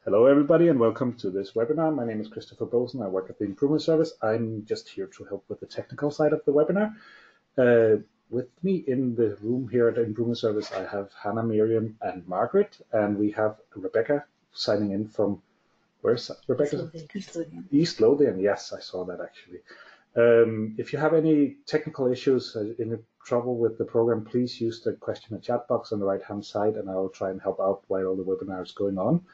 Hello, everybody, and welcome to this webinar. My name is Christopher Bosen. I work at the Improvement Service. I'm just here to help with the technical side of the webinar. With me in the room here at the Improvement Service, I have Hannah, Miriam, and Margaret, and we have Rebecca signing in from, where's Rebecca? East Lothian. East Lothian, yes, I saw that actually. If you have any technical issues, in trouble with the program, please use the question and chat box on the right-hand side, and I will try and help out while the webinar is going on.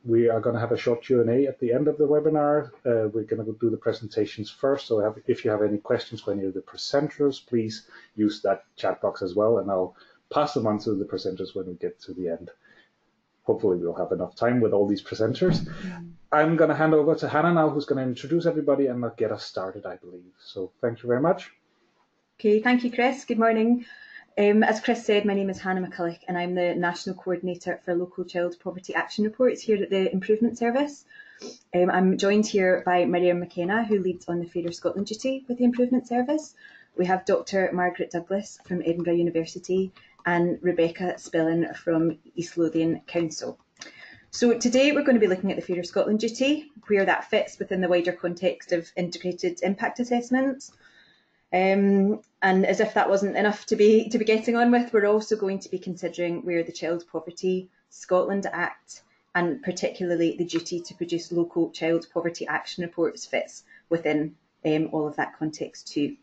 We are going to have a short Q&A at the end of the webinar. We're going to do the presentations first, so if you have any questions for any of the presenters, please use that chat box as well, and I'll pass them on to the presenters when we get to the end. Hopefully we'll have enough time with all these presenters. I'm going to hand over to Hannah now, who's going to introduce everybody and get us started, I believe. So thank you very much. Okay, thank you, Chris. Good morning. As Chris said, my name is Hannah McCulloch and I'm the National Coordinator for Local Child Poverty Action Reports here at the Improvement Service. I'm joined here by Miriam McKenna, who leads on the Fairer Scotland duty with the Improvement Service. We have Dr Margaret Douglas from Edinburgh University and Rebecca Spillin from East Lothian Council. So today we're going to be looking at the Fairer Scotland duty, where that fits within the wider context of integrated impact assessments. And as if that wasn't enough to be getting on with, we're also going to be considering where the Child Poverty Scotland Act and particularly the duty to produce local child poverty action reports fits within all of that context too.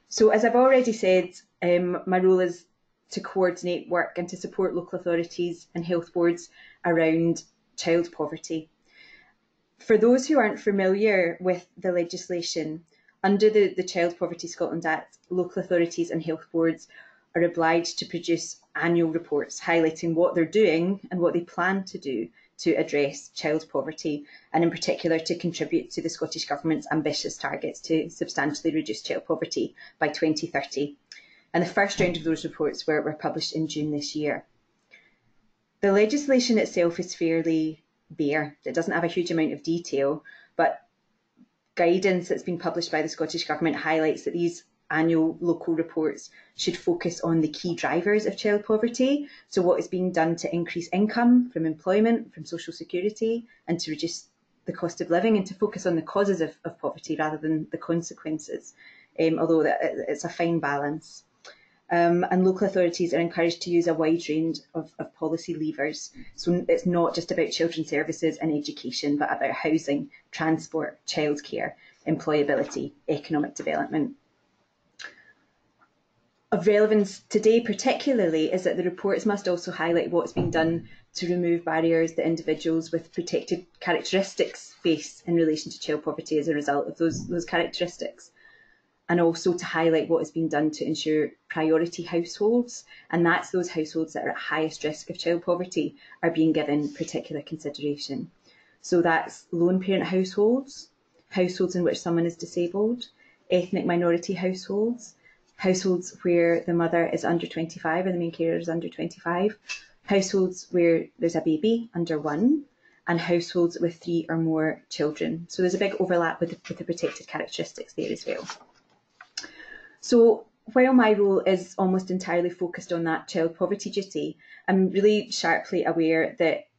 So as I've already said, my role is to coordinate work and to support local authorities and health boards around child poverty. For those who aren't familiar with the legislation, under the Child Poverty Scotland Act, local authorities and health boards are obliged to produce annual reports highlighting what they're doing and what they plan to do to address child poverty, and in particular to contribute to the Scottish Government's ambitious targets to substantially reduce child poverty by 2030. And the first round of those reports were published in June this year. The legislation itself is fairly bare. It doesn't have a huge amount of detail, but guidance that's been published by the Scottish Government highlights that these annual local reports should focus on the key drivers of child poverty. So what is being done to increase income from employment, from social security, and to reduce the cost of living, and to focus on the causes of poverty rather than the consequences, although it's a fine balance. And local authorities are encouraged to use a wide range of policy levers. So it's not just about children's services and education, but about housing, transport, childcare, employability, economic development. Of relevance today particularly is that the reports must also highlight what's being done to remove barriers that individuals with protected characteristics face in relation to child poverty as a result of those characteristics, and also to highlight what has been done to ensure priority households, and that's those households that are at highest risk of child poverty, are being given particular consideration. So that's lone parent households, households in which someone is disabled, ethnic minority households, households where the mother is under 25 and the main carer is under 25, households where there's a baby under 1, and households with 3 or more children. So there's a big overlap with the protected characteristics there as well. So while my role is almost entirely focused on that child poverty duty, I'm really sharply aware that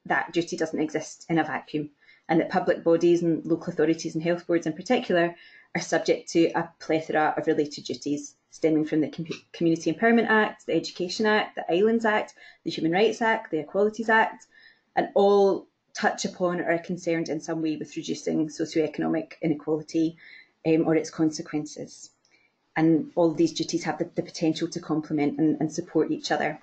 that duty doesn't exist in a vacuum, and that public bodies and local authorities and health boards in particular are subject to a plethora of related duties stemming from the Community Empowerment Act, the Education Act, the Islands Act, the Human Rights Act, the Equalities Act, and all touch upon or are concerned in some way with reducing socio-economic inequality or its consequences. And all of these duties have the potential to complement and support each other.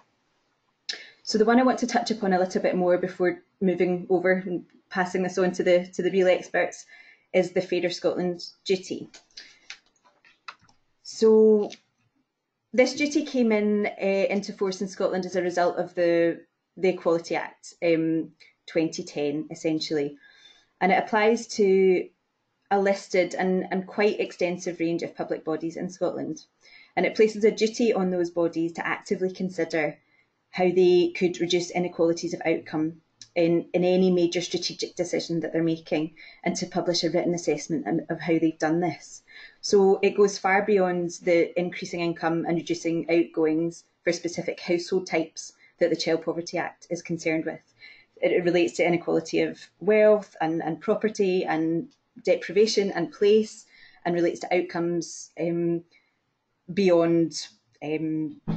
So the one I want to touch upon a little bit more before moving over and passing this on to the real experts is the Fairer Scotland duty. So this duty came into force in Scotland as a result of the Equality Act 2010, essentially. And it applies to a listed and quite extensive range of public bodies in Scotland. And it places a duty on those bodies to actively consider how they could reduce inequalities of outcome in any major strategic decision that they're making, and to publish a written assessment of how they've done this. So it goes far beyond the increasing income and reducing outgoings for specific household types that the Child Poverty Act is concerned with. It relates to inequality of wealth and property and deprivation and place, and relates to outcomes beyond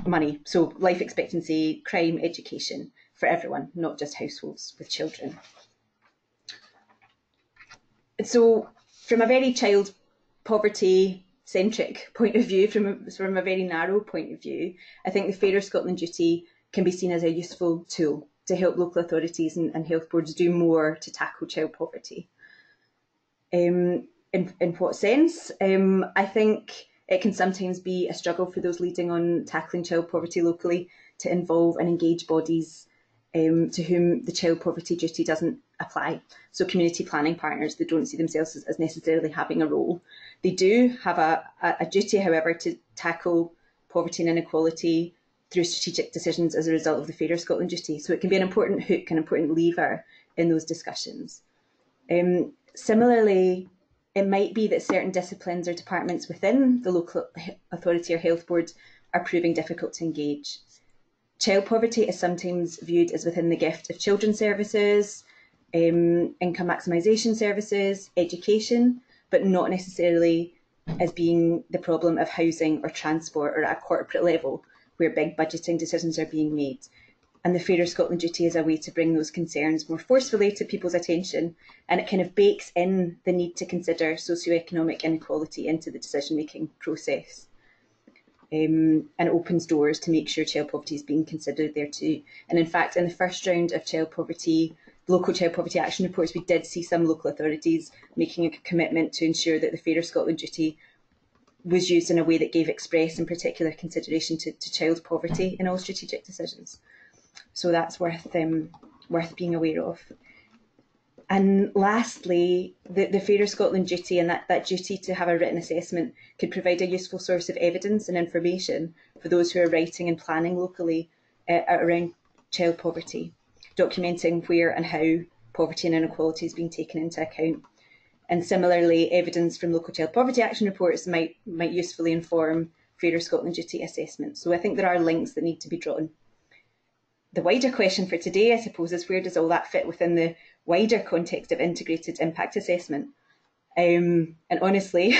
money. So life expectancy, crime, education for everyone, not just households with children. So from a very child poverty centric point of view, from a very narrow point of view, I think the Fairer Scotland Duty can be seen as a useful tool to help local authorities and health boards do more to tackle child poverty. In what sense? I think it can sometimes be a struggle for those leading on tackling child poverty locally to involve and engage bodies to whom the child poverty duty doesn't apply. So community planning partners that don't see themselves as necessarily having a role. They do have a duty, however, to tackle poverty and inequality through strategic decisions as a result of the Fairer Scotland Duty. So it can be an important hook, an important lever in those discussions. Similarly, it might be that certain disciplines or departments within the local authority or health board are proving difficult to engage. Child poverty is sometimes viewed as within the gift of children's services, income maximisation services, education, but not necessarily as being the problem of housing or transport or at a corporate level where big budgeting decisions are being made. And the Fairer Scotland Duty is a way to bring those concerns more forcefully to people's attention, and it kind of bakes in the need to consider socio-economic inequality into the decision-making process. And opens doors to make sure child poverty is being considered there too. And in fact, in the first round of child poverty, local child poverty action reports, we did see some local authorities making a commitment to ensure that the Fairer Scotland Duty was used in a way that gave express and particular consideration to child poverty in all strategic decisions. So that's worth being aware of. And lastly, the Fairer Scotland Duty and that duty to have a written assessment could provide a useful source of evidence and information for those who are writing and planning locally around child poverty, documenting where and how poverty and inequality is being taken into account. And similarly, evidence from local child poverty action reports might usefully inform Fairer Scotland Duty assessments. So I think there are links that need to be drawn. The wider question for today, I suppose, is where does all that fit within the wider context of integrated impact assessment? And honestly,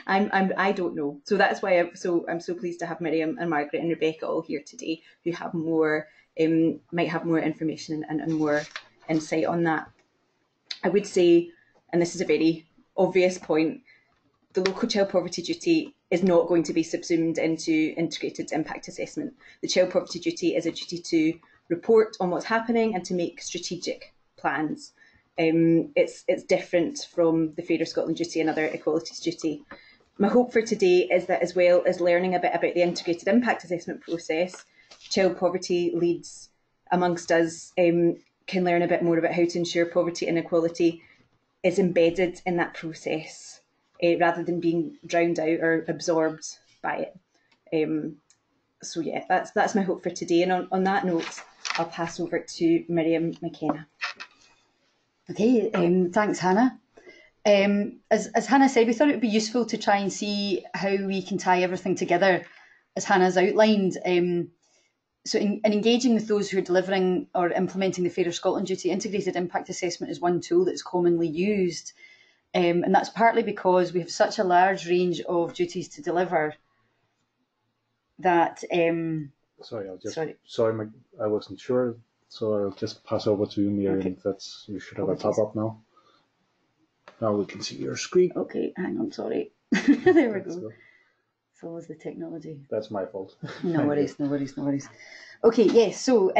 I don't know. So that's why I'm so pleased to have Miriam and Margaret and Rebecca all here today, who have more might have more information and more insight on that. I would say, and this is a very obvious point, the local child poverty duty is not going to be subsumed into integrated impact assessment. The child poverty duty is a duty to report on what's happening and to make strategic plans. It's different from the Fairer Scotland Duty and other equalities duty. My hope for today is that, as well as learning a bit about the integrated impact assessment process, child poverty leads amongst us can learn a bit more about how to ensure poverty and inequality is embedded in that process rather than being drowned out or absorbed by it. So yeah, that's my hope for today. And on that note, I'll pass over to Miriam McKenna. Okay, thanks, Hannah. As Hannah said, we thought it would be useful to try and see how we can tie everything together, as Hannah's outlined. So in engaging with those who are delivering or implementing the Fairer Scotland Duty, integrated impact assessment is one tool that's commonly used. And that's partly because we have such a large range of duties to deliver that... Sorry, I wasn't sure, so I'll just pass over to you, Miriam. Okay. You should have a pop-up now. Now we can see your screen. Okay, hang on, sorry. There we go. It's always the technology. That's my fault. No worries. Okay, yes, so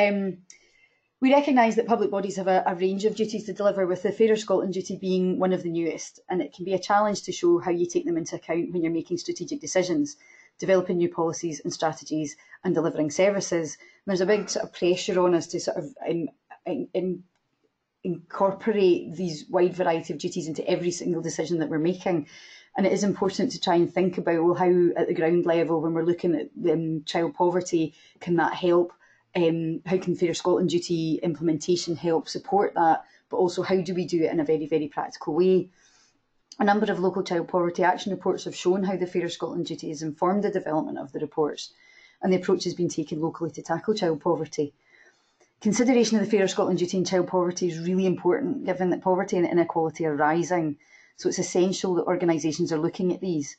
we recognise that public bodies have a range of duties to deliver, with the Fairer Scotland Duty being one of the newest, and it can be a challenge to show how you take them into account when you're making strategic decisions, developing new policies and strategies and delivering services. And there's a big sort of pressure on us to sort of incorporate these wide variety of duties into every single decision that we're making. And it is important to try and think about, well, how at the ground level, when we're looking at child poverty, can that help? How can Fairer Scotland Duty implementation help support that? But also, how do we do it in a very, very practical way? A number of local child poverty action reports have shown how the Fairer Scotland Duty has informed the development of the reports, and the approach has been taken locally to tackle child poverty. Consideration of the Fairer Scotland duty in child poverty is really important, given that poverty and inequality are rising. So it's essential that organisations are looking at these.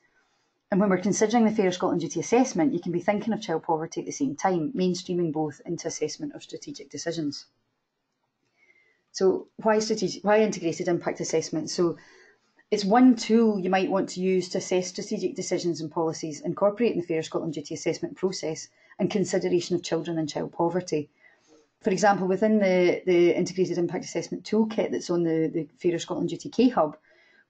And when we're considering the Fairer Scotland duty assessment, you can be thinking of child poverty at the same time, mainstreaming both into assessment of strategic decisions. So why integrated impact assessment? So it's one tool you might want to use to assess strategic decisions and policies, incorporating the Fairer Scotland duty assessment process and consideration of children and child poverty. For example, within the integrated impact assessment toolkit that's on the Fairer Scotland duty K-Hub,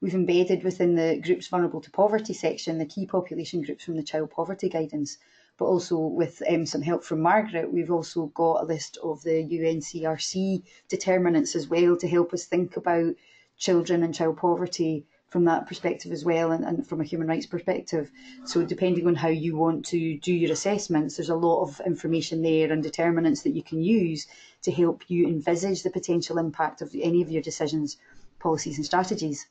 we've embedded within the groups vulnerable to poverty section the key population groups from the child poverty guidance. But also with some help from Margaret, we've also got a list of the UNCRC determinants as well to help us think about children and child poverty from that perspective as well, and from a human rights perspective. So depending on how you want to do your assessments, there's a lot of information there and determinants that you can use to help you envisage the potential impact of any of your decisions, policies and strategies.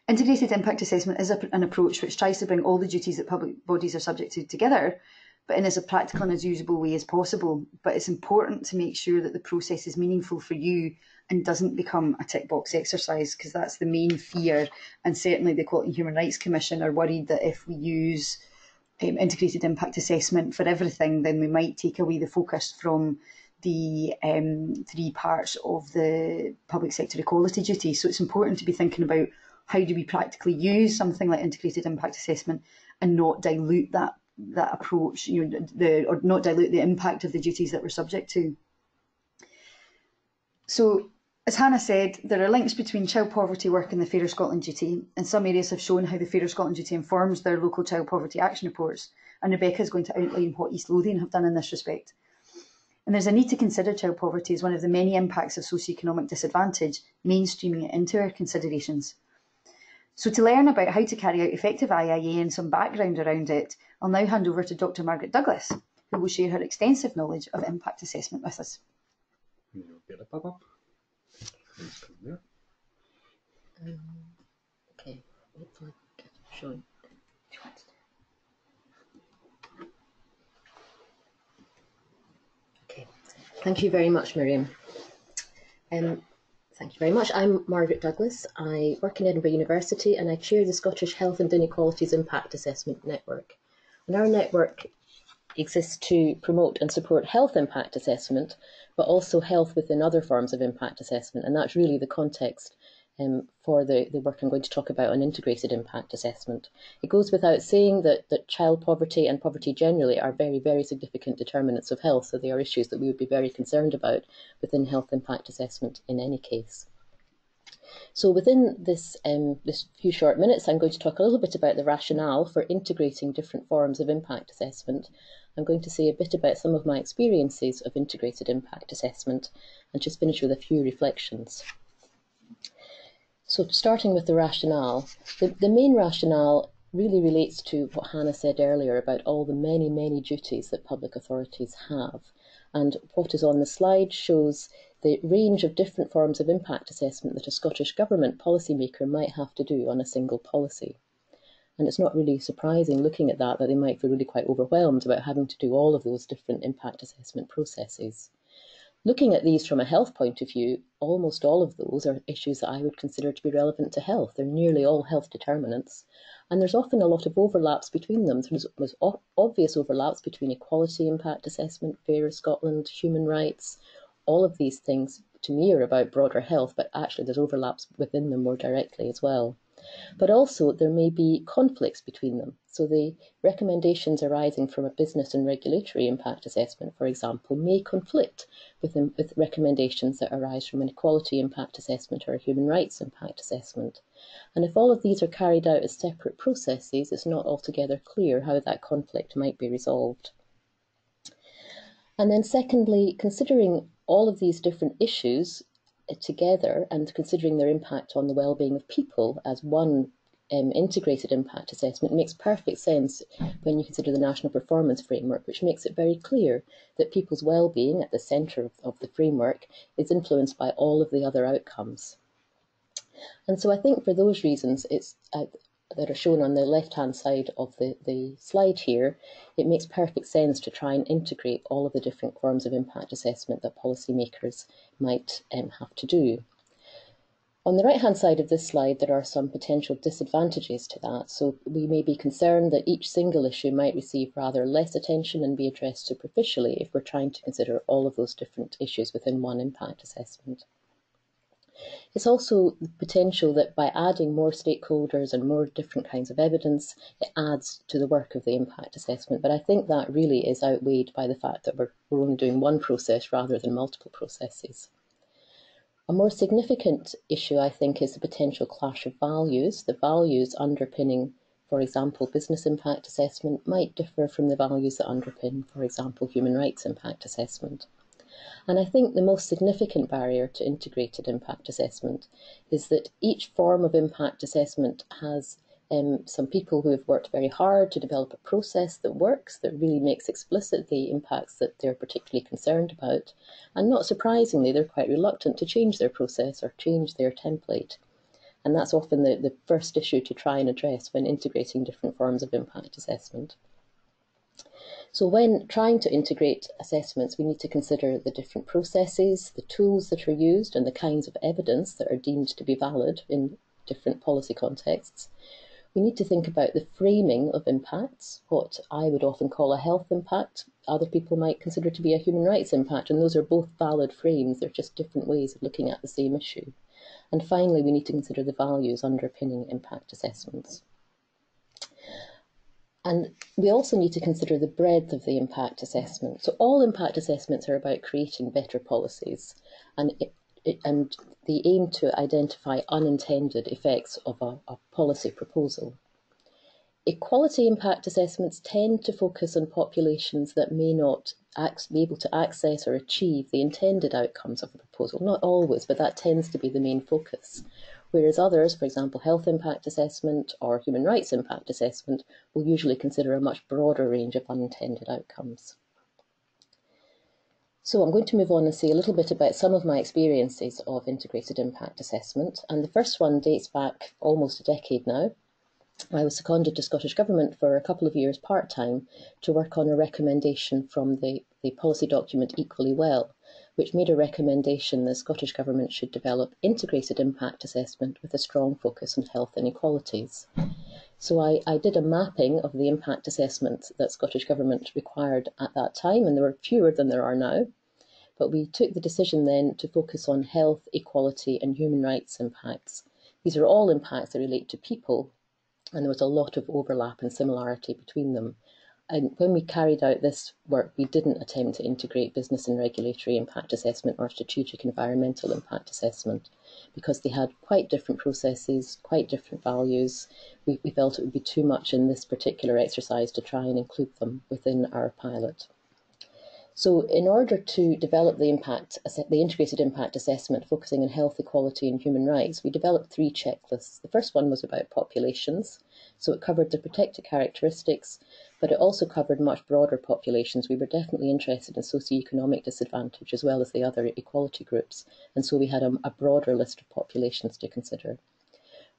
Integrated impact assessment is an approach which tries to bring all the duties that public bodies are subject to together, but in as a practical and as usable way as possible. But it's important to make sure that the process is meaningful for you and doesn't become a tick box exercise, because that's the main fear. And certainly the Equality and Human Rights Commission are worried that if we use integrated impact assessment for everything, then we might take away the focus from the 3 parts of the public sector equality duty. So it's important to be thinking about how do we practically use something like integrated impact assessment and not dilute that approach, or not dilute the impact of the duties that we're subject to. So, as Hannah said, there are links between child poverty work and the Fairer Scotland duty, and some areas have shown how the Fairer Scotland duty informs their local child poverty action reports, and Rebecca is going to outline what East Lothian have done in this respect. And there's a need to consider child poverty as one of the many impacts of socio-economic disadvantage, mainstreaming it into our considerations. So to learn about how to carry out effective IIA and some background around it, I'll now hand over to Dr. Margaret Douglas, who will share her extensive knowledge of impact assessment with us. You'll get a pop-up. Please come here. Okay, hopefully showing. Okay, thank you very much, Miriam. Thank you very much. I'm Margaret Douglas. I work in Edinburgh University and I chair the Scottish Health and Inequalities Impact Assessment Network. And our network exists to promote and support health impact assessment, but also health within other forms of impact assessment. And that's really the context for the work I'm going to talk about on integrated impact assessment. It goes without saying that child poverty and poverty generally are very, very significant determinants of health, so they are issues that we would be very concerned about within health impact assessment in any case. So within this few short minutes, I'm going to talk a little bit about the rationale for integrating different forms of impact assessment. I'm going to say a bit about some of my experiences of integrated impact assessment and just finish with a few reflections. So starting with the rationale, the main rationale really relates to what Hannah said earlier about all the many, many duties that public authorities have. And what is on the slide shows the range of different forms of impact assessment that a Scottish Government policymaker might have to do on a single policy. And it's not really surprising looking at that they might feel really quite overwhelmed about having to do all of those different impact assessment processes. Looking at these from a health point of view, almost all of those are issues that I would consider to be relevant to health. They're nearly all health determinants, and there's often a lot of overlaps between them. There's obvious overlaps between equality impact assessment, Fairer Scotland, human rights. All of these things to me are about broader health, but actually there's overlaps within them more directly as well. But also there may be conflicts between them. So the recommendations arising from a business and regulatory impact assessment, for example, may conflict with recommendations that arise from an equality impact assessment or a human rights impact assessment. And if all of these are carried out as separate processes, it's not altogether clear how that conflict might be resolved. And then secondly, considering all of these different issues together and considering their impact on the well-being of people as one integrated impact assessment makes perfect sense when you consider the National Performance Framework, which makes it very clear that people's well-being at the centre of the framework is influenced by all of the other outcomes. And so I think for those reasons, it's that are shown on the left-hand side of the slide here, it makes perfect sense to try and integrate all of the different forms of impact assessment that policymakers might have to do. On the right-hand side of this slide, there are some potential disadvantages to that. So we may be concerned that each single issue might receive rather less attention and be addressed superficially if we're trying to consider all of those different issues within one impact assessment. It's also the potential that by adding more stakeholders and more different kinds of evidence, it adds to the work of the impact assessment. But I think that really is outweighed by the fact that we're only doing one process rather than multiple processes. A more significant issue, I think, is the potential clash of values. The values underpinning, for example, business impact assessment might differ from the values that underpin, for example, human rights impact assessment. And I think the most significant barrier to integrated impact assessment is that each form of impact assessment has some people who have worked very hard to develop a process that works, that really makes explicit the impacts that they're particularly concerned about. And not surprisingly, they're quite reluctant to change their process or change their template. And that's often the first issue to try and address when integrating different forms of impact assessment. So when trying to integrate assessments, we need to consider the different processes, the tools that are used, and the kinds of evidence that are deemed to be valid in different policy contexts. We need to think about the framing of impacts, what I would often call a health impact. Other people might consider to be a human rights impact, and those are both valid frames. They're just different ways of looking at the same issue. And finally, we need to consider the values underpinning impact assessments. And we also need to consider the breadth of the impact assessment. So all impact assessments are about creating better policies, and they aim to identify unintended effects of a policy proposal. Equality impact assessments tend to focus on populations that may not be able to access or achieve the intended outcomes of a proposal. Not always, but that tends to be the main focus. Whereas others, for example, health impact assessment or human rights impact assessment, will usually consider a much broader range of unintended outcomes. So I'm going to move on and say a little bit about some of my experiences of integrated impact assessment. And the first one dates back almost a decade now. I was seconded to Scottish Government for a couple of years part-time to work on a recommendation from the policy document Equally Well, which made a recommendation the Scottish Government should develop integrated impact assessment with a strong focus on health inequalities. So I did a mapping of the impact assessments that Scottish Government required at that time, and there were fewer than there are now. But we took the decision then to focus on health, equality and human rights impacts. These are all impacts that relate to people, and there was a lot of overlap and similarity between them. And when we carried out this work, we didn't attempt to integrate business and regulatory impact assessment or strategic environmental impact assessment, because they had quite different processes, quite different values. We felt it would be too much in this particular exercise to try and include them within our pilot. So in order to develop the integrated impact assessment focusing on health, equality and human rights, we developed 3 checklists. The first one was about populations, so it covered the protected characteristics, but it also covered much broader populations. We were definitely interested in socio-economic disadvantage as well as the other equality groups, and so we had a broader list of populations to consider.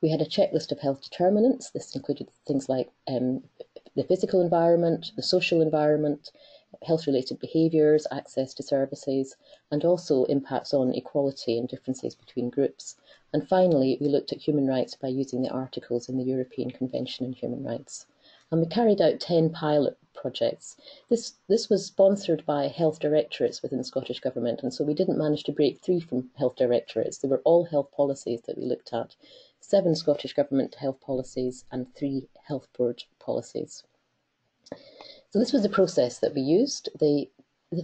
We had a checklist of health determinants. This included things like the physical environment, the social environment, health-related behaviours, access to services, and also impacts on equality and differences between groups. And finally, we looked at human rights by using the articles in the European Convention on Human Rights. And we carried out 10 pilot projects. This was sponsored by health directorates within the Scottish Government, and so we didn't manage to break 3 from health directorates. They were all health policies that we looked at, 7 Scottish Government health policies and 3 health board policies. So this was the process that we used. The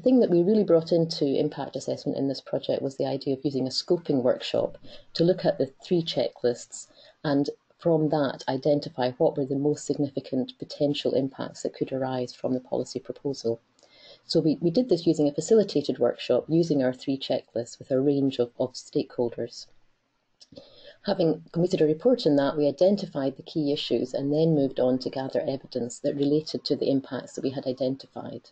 thing that we really brought into impact assessment in this project was the idea of using a scoping workshop to look at the 3 checklists and from that identify what were the most significant potential impacts that could arise from the policy proposal. So we did this using a facilitated workshop using our 3 checklists with a range of stakeholders. Having completed a report on that, we identified the key issues and then moved on to gather evidence that related to the impacts that we had identified.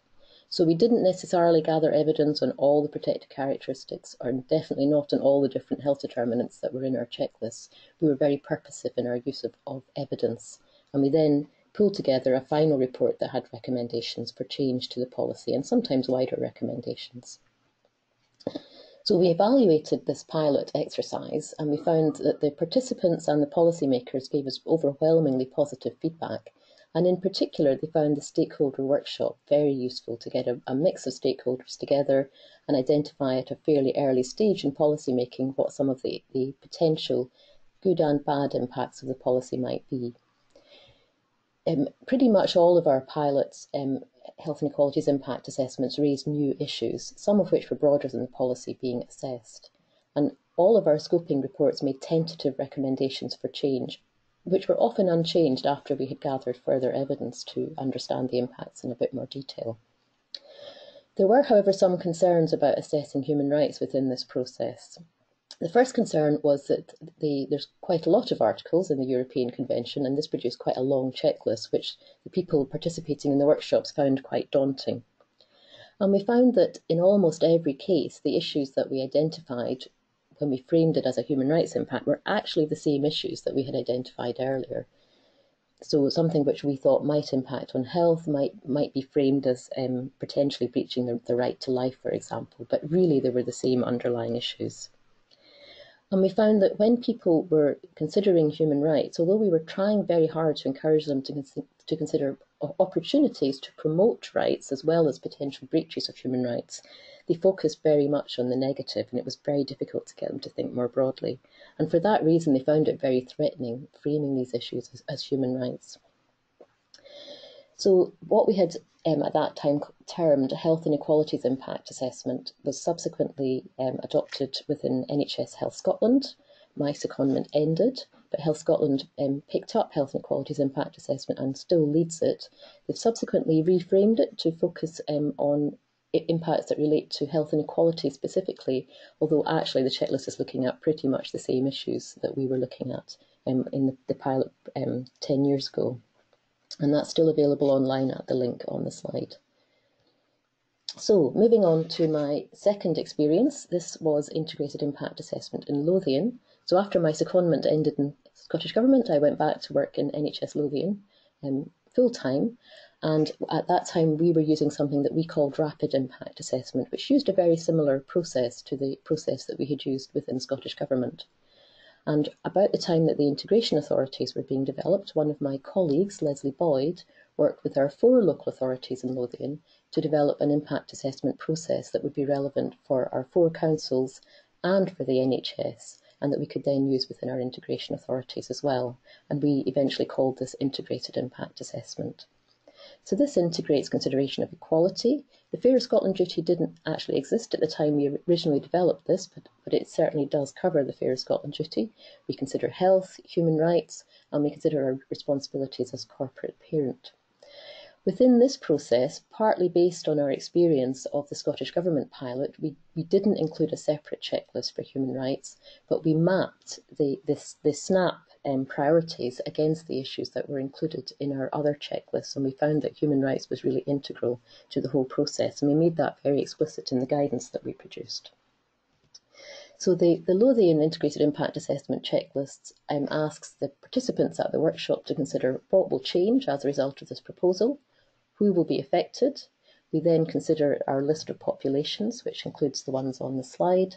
So we didn't necessarily gather evidence on all the protected characteristics, or definitely not on all the different health determinants that were in our checklists. We were very purposive in our use of evidence. And we then pulled together a final report that had recommendations for change to the policy, and sometimes wider recommendations. So we evaluated this pilot exercise, and we found that the participants and the policymakers gave us overwhelmingly positive feedback. And in particular, they found the stakeholder workshop very useful to get a mix of stakeholders together and identify at a fairly early stage in policy making what some of the potential good and bad impacts of the policy might be. Pretty much all of our pilots' health inequalities impact assessments raised new issues, some of which were broader than the policy being assessed. And all of our scoping reports made tentative recommendations for change, which were often unchanged after we had gathered further evidence to understand the impacts in a bit more detail. There were, however, some concerns about assessing human rights within this process. The first concern was that there's quite a lot of articles in the European Convention, and this produced quite a long checklist, which the people participating in the workshops found quite daunting. And we found that in almost every case, the issues that we identified when we framed it as a human rights impact were actually the same issues that we had identified earlier. So something which we thought might impact on health might be framed as potentially breaching the right to life, for example, but really they were the same underlying issues. And we found that when people were considering human rights, although we were trying very hard to encourage them to consider opportunities to promote rights as well as potential breaches of human rights, they focused very much on the negative, and it was very difficult to get them to think more broadly. And for that reason, they found it very threatening, framing these issues as human rights. So what we had at that time termed a health inequalities impact assessment was subsequently adopted within NHS Health Scotland. My secondment ended, but Health Scotland picked up health inequalities impact assessment and still leads it. They've subsequently reframed it to focus on impacts that relate to health inequality specifically, although actually the checklist is looking at pretty much the same issues that we were looking at in the pilot 10 years ago. And that's still available online at the link on the slide. So moving on to my second experience, this was integrated impact assessment in Lothian. So after my secondment ended in Scottish Government, I went back to work in NHS Lothian full-time. And at that time, we were using something that we called rapid impact assessment, which used a very similar process to the process that we had used within Scottish Government. And about the time that the integration authorities were being developed, one of my colleagues, Leslie Boyd, worked with our 4 local authorities in Lothian to develop an impact assessment process that would be relevant for our 4 councils and for the NHS, and that we could then use within our integration authorities as well. And we eventually called this integrated impact assessment. So this integrates consideration of equality. The Fairer Scotland duty didn't actually exist at the time we originally developed this, but it certainly does cover the Fairer Scotland duty. We consider health, human rights, and we consider our responsibilities as corporate parent. Within this process, partly based on our experience of the Scottish Government pilot, we didn't include a separate checklist for human rights, but we mapped the SNAP priorities against the issues that were included in our other checklists, and we found that human rights was really integral to the whole process, and we made that very explicit in the guidance that we produced. So the Lothian Integrated Impact Assessment Checklist asks the participants at the workshop to consider what will change as a result of this proposal, who will be affected. We then consider our list of populations, which includes the ones on the slide,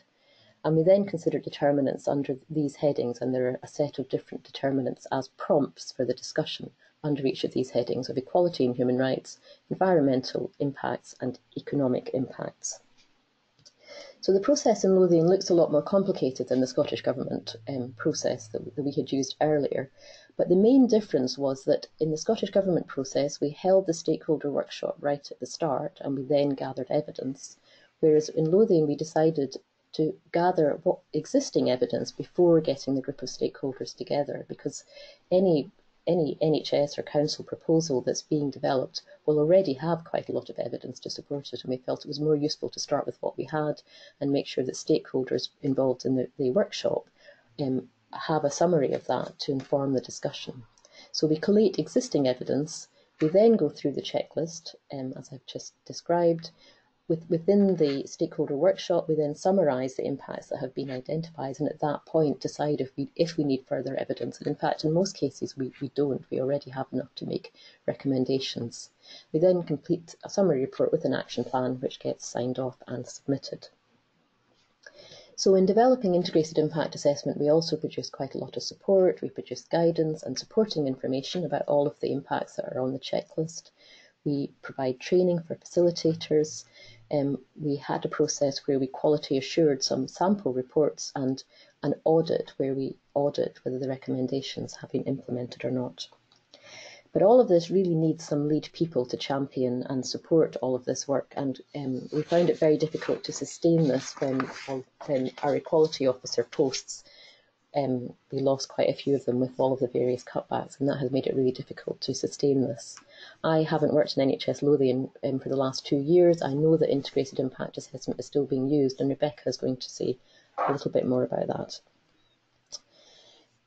and we then consider determinants under these headings, and there are a set of different determinants as prompts for the discussion under each of these headings of equality and human rights, environmental impacts and economic impacts. So the process in Lothian looks a lot more complicated than the Scottish Government process that we had used earlier. But the main difference was that in the Scottish Government process, we held the stakeholder workshop right at the start, and we then gathered evidence. Whereas in Lothian, we decided to gather what existing evidence before getting the group of stakeholders together, because any NHS or council proposal that's being developed will already have quite a lot of evidence to support it, and we felt it was more useful to start with what we had and make sure that stakeholders involved in the workshop have a summary of that to inform the discussion. So we collate existing evidence, We then go through the checklist, as I've just described. Within the stakeholder workshop, we then summarise the impacts that have been identified, and at that point decide if we need further evidence. And in fact, in most cases, we don't. We already have enough to make recommendations. We then complete a summary report with an action plan, which gets signed off and submitted. So in developing integrated impact assessment, we also produce quite a lot of support. We produce guidance and supporting information about all of the impacts that are on the checklist. We provide training for facilitators. We had a process where we quality assured some sample reports and an audit where we audit whether the recommendations have been implemented or not. But all of this really needs some lead people to champion and support all of this work, and we found it very difficult to sustain this when our equality officer posts, we lost quite a few of them with all of the various cutbacks, and that has made it really difficult to sustain this. I haven't worked in NHS Lothian for the last 2 years. I know that integrated impact assessment is still being used, and Rebecca is going to say a little bit more about that.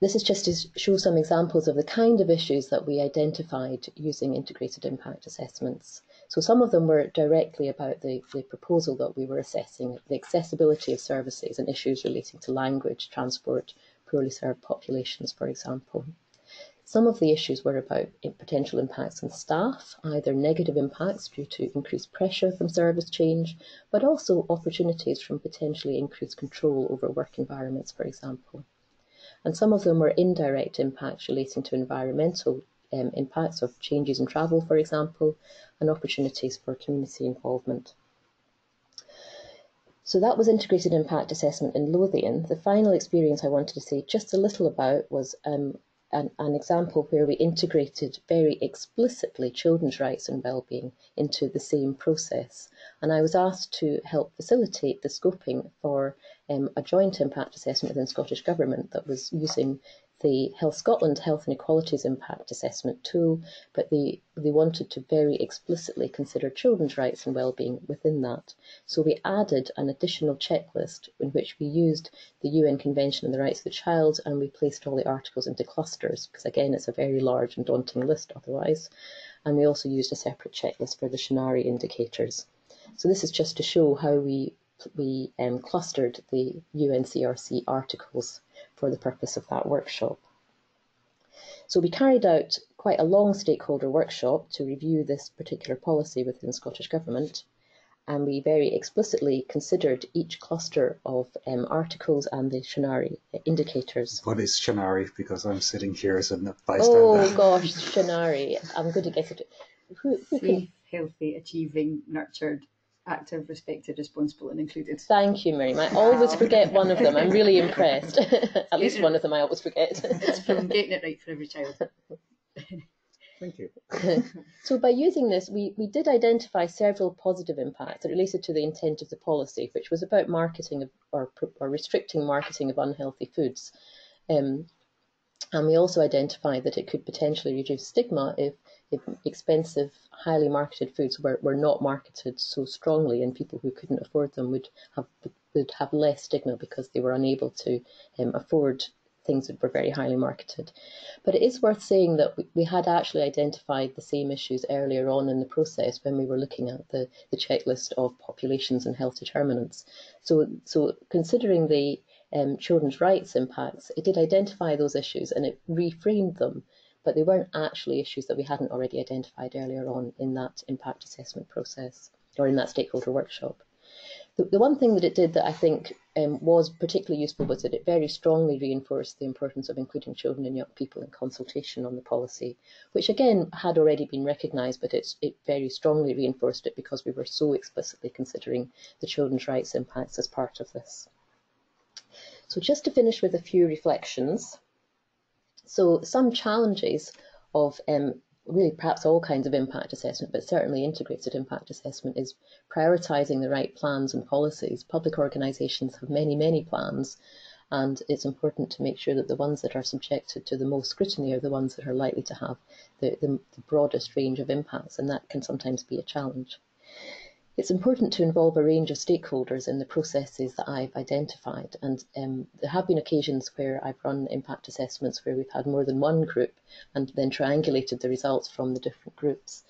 This is just to show some examples of the kind of issues that we identified using integrated impact assessments. So some of them were directly about the proposal that we were assessing, the accessibility of services and issues relating to language, transport, poorly served populations, for example. Some of the issues were about potential impacts on staff, either negative impacts due to increased pressure from service change, but also opportunities from potentially increased control over work environments, for example. And some of them were indirect impacts relating to environmental impacts of changes in travel, for example, and opportunities for community involvement. So that was integrated impact assessment in Lothian. The final experience I wanted to say just a little about was an example where we integrated very explicitly children's rights and wellbeing into the same process. And I was asked to help facilitate the scoping for a joint impact assessment within Scottish Government that was using the Health Scotland Health Inequalities Impact Assessment tool, but they wanted to very explicitly consider children's rights and wellbeing within that. So we added an additional checklist in which we used the UN Convention on the Rights of the Child, and we placed all the articles into clusters, because again, it's a very large and daunting list otherwise. And we also used a separate checklist for the Shinari indicators. So this is just to show how we clustered the UNCRC articles for the purpose of that workshop. So we carried out quite a long stakeholder workshop to review this particular policy within Scottish Government, and we very explicitly considered each cluster of articles and the Shinari indicators. What is Shinari? Because I'm sitting here as a bystander. Oh gosh, Shinari. I'm going to get it. Who Safe, healthy, achieving, nurtured, active, respected, responsible and included. Thank you, Miriam. I always forget one of them. I'm really impressed. At least one of them I always forget. It's from getting it right for every child. Thank you. So by using this, we did identify several positive impacts that related to the intent of the policy, which was about marketing or restricting marketing of unhealthy foods. And we also identified that it could potentially reduce stigma if expensive, highly marketed foods were not marketed so strongly, and people who couldn't afford them would have less stigma because they were unable to afford things that were very highly marketed. But it is worth saying that we had actually identified the same issues earlier on in the process when we were looking at the checklist of populations and health determinants. So considering the children's rights impacts, it did identify those issues and it reframed them, but they weren't actually issues that we hadn't already identified earlier on in that impact assessment process or in that stakeholder workshop. The one thing that it did that I think was particularly useful was that it very strongly reinforced the importance of including children and young people in consultation on the policy, which again had already been recognised, but it very strongly reinforced it because we were so explicitly considering the children's rights impacts as part of this. So just to finish with a few reflections. So some challenges of really perhaps all kinds of impact assessment, but certainly integrated impact assessment, is prioritising the right plans and policies. Public organisations have many, many plans, and it's important to make sure that the ones that are subjected to the most scrutiny are the ones that are likely to have the broadest range of impacts, and that can sometimes be a challenge. It's important to involve a range of stakeholders in the processes that I've identified, and there have been occasions where I've run impact assessments where we've had more than one group and then triangulated the results from the different groups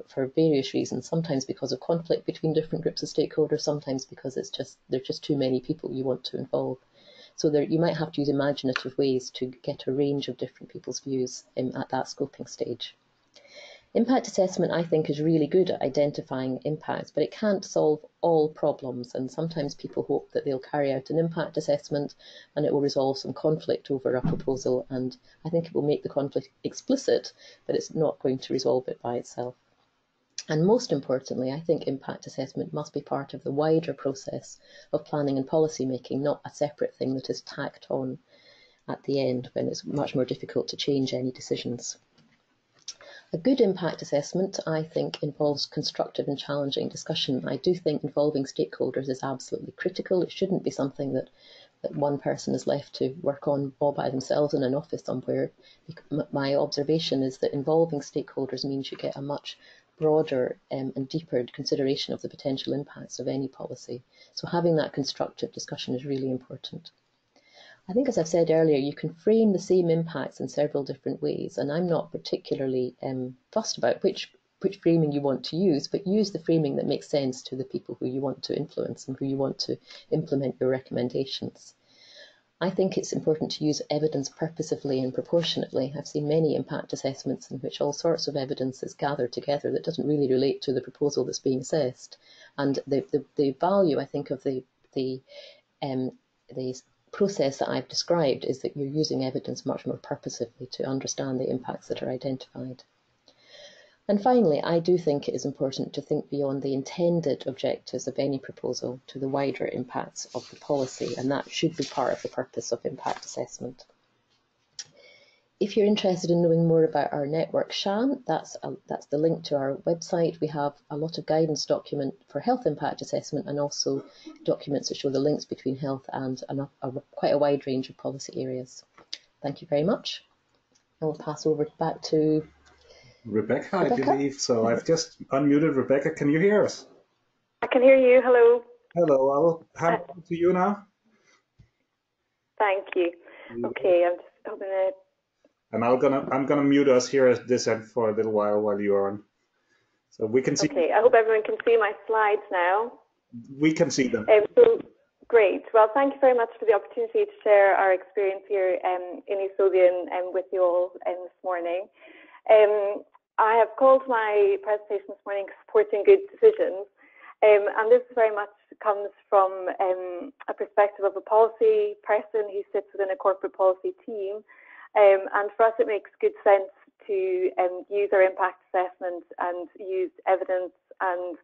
for various reasons, sometimes because of conflict between different groups of stakeholders, sometimes because there's just too many people you want to involve. So you might have to use imaginative ways to get a range of different people's views at that scoping stage. Impact assessment, I think, is really good at identifying impacts, but it can't solve all problems, and sometimes people hope that they'll carry out an impact assessment and it will resolve some conflict over a proposal, and I think it will make the conflict explicit, but it's not going to resolve it by itself. And most importantly, I think impact assessment must be part of the wider process of planning and policy making, not a separate thing that is tacked on at the end when it's much more difficult to change any decisions. A good impact assessment, I think, involves constructive and challenging discussion. I do think involving stakeholders is absolutely critical. It shouldn't be something that one person is left to work on all by themselves in an office somewhere. My observation is that involving stakeholders means you get a much broader and deeper consideration of the potential impacts of any policy. So having that constructive discussion is really important. I think, as I've said earlier, you can frame the same impacts in several different ways, and I'm not particularly fussed about which framing you want to use, but use the framing that makes sense to the people who you want to influence and who you want to implement your recommendations. I think it's important to use evidence purposefully and proportionately. I've seen many impact assessments in which all sorts of evidence is gathered together that doesn't really relate to the proposal that's being assessed. And the value, I think, of the process that I've described is that you're using evidence much more purposefully to understand the impacts that are identified. And finally, I do think it is important to think beyond the intended objectives of any proposal to the wider impacts of the policy, and that should be part of the purpose of impact assessment. If you're interested in knowing more about our network, Shan, that's the link to our website. We have a lot of guidance document for health impact assessment and also documents that show the links between health and quite a wide range of policy areas. Thank you very much. I will pass over back to Rebecca, I believe. So I've just unmuted Rebecca. Can you hear us? I can hear you. Hello. Hello. I will hand it to you now. Thank you. Okay, I'm just hoping that. And I'm gonna mute us here at this end for a little while you're on, so we can see. Okay, I hope everyone can see my slides now. We can see them. So great. Well, thank you very much for the opportunity to share our experience here in East Lothian with you all this morning. I have called my presentation this morning "Supporting Good Decisions," and this very much comes from a perspective of a policy person who sits within a corporate policy team. And for us, it makes good sense to use our impact assessment and use evidence and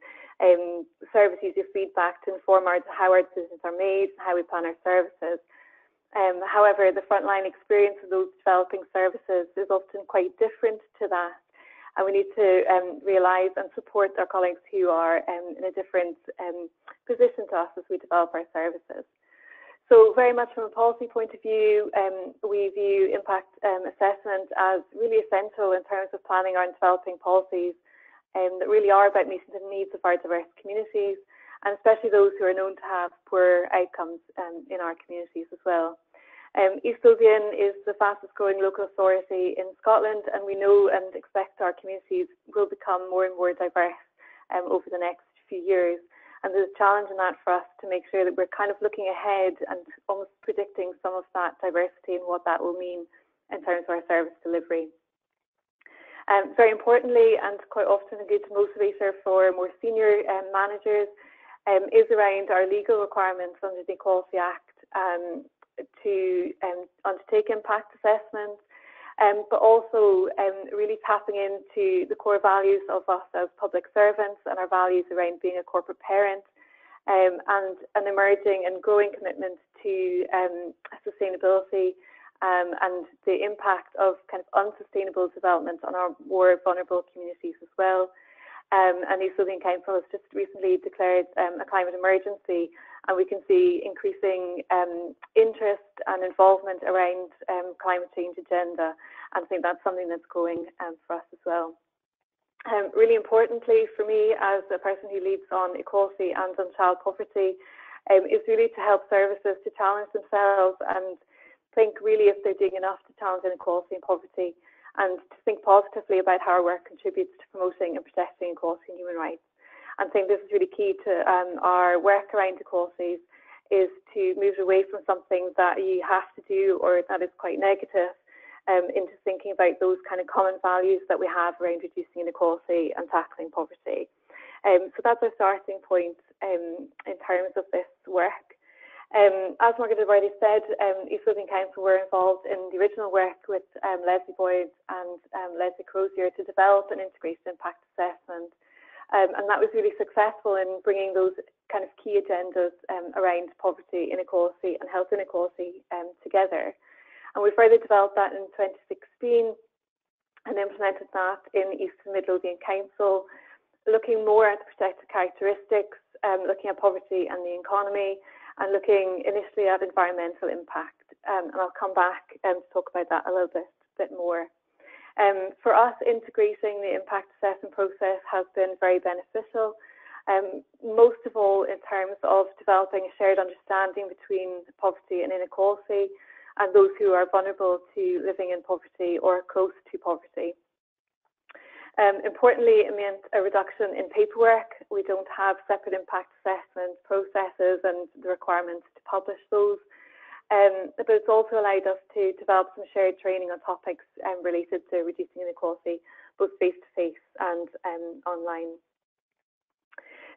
service user feedback to inform how our decisions are made and how we plan our services. However, the frontline experience of those developing services is often quite different to that. And we need to realise and support our colleagues who are in a different position to us as we develop our services. So very much from a policy point of view, we view impact assessment as really essential in terms of planning and developing policies that really are about meeting the needs of our diverse communities, and especially those who are known to have poor outcomes in our communities as well. East Lothian is the fastest growing local authority in Scotland, and we know and expect our communities will become more and more diverse over the next few years. And there's a challenge in that for us to make sure that we're kind of looking ahead and almost predicting some of that diversity and what that will mean in terms of our service delivery. Very importantly, and quite often a good motivator for more senior managers, is around our legal requirements under the Equality Act to undertake impact assessments, but also really tapping into the core values of us as public servants and our values around being a corporate parent, and an emerging and growing commitment to sustainability and the impact of kind of unsustainable development on our more vulnerable communities as well. And East Lothian Council has just recently declared a climate emergency, and we can see increasing interest and involvement around climate change agenda, and I think that's something that's growing for us as well. Really importantly for me, as a person who leads on equality and on child poverty, is really to help services to challenge themselves and think really if they're doing enough to challenge inequality and poverty, and to think positively about how our work contributes to promoting and protecting equality and human rights. And I think this is really key to our work around equalities, is to move away from something that you have to do or that is quite negative, into thinking about those kind of common values that we have around reducing inequality and tackling poverty. So that's our starting point in terms of this work. As Margaret had already said, East Lothian Council were involved in the original work with Leslie Boyd and Leslie Crozier to develop an integrated impact assessment. And that was really successful in bringing those kind of key agendas around poverty, inequality and health inequality together. And we further developed that in 2016 and implemented that in East and Mid Lothian Council, looking more at the protected characteristics, looking at poverty and the economy, and looking initially at environmental impact. And I'll come back to talk about that a little bit more. For us, integrating the impact assessment process has been very beneficial, most of all in terms of developing a shared understanding between poverty and inequality and those who are vulnerable to living in poverty or close to poverty. Importantly, it meant a reduction in paperwork. We don't have separate impact assessment processes and the requirements to publish those. But it's also allowed us to develop some shared training on topics related to reducing inequality, both face-to-face and online.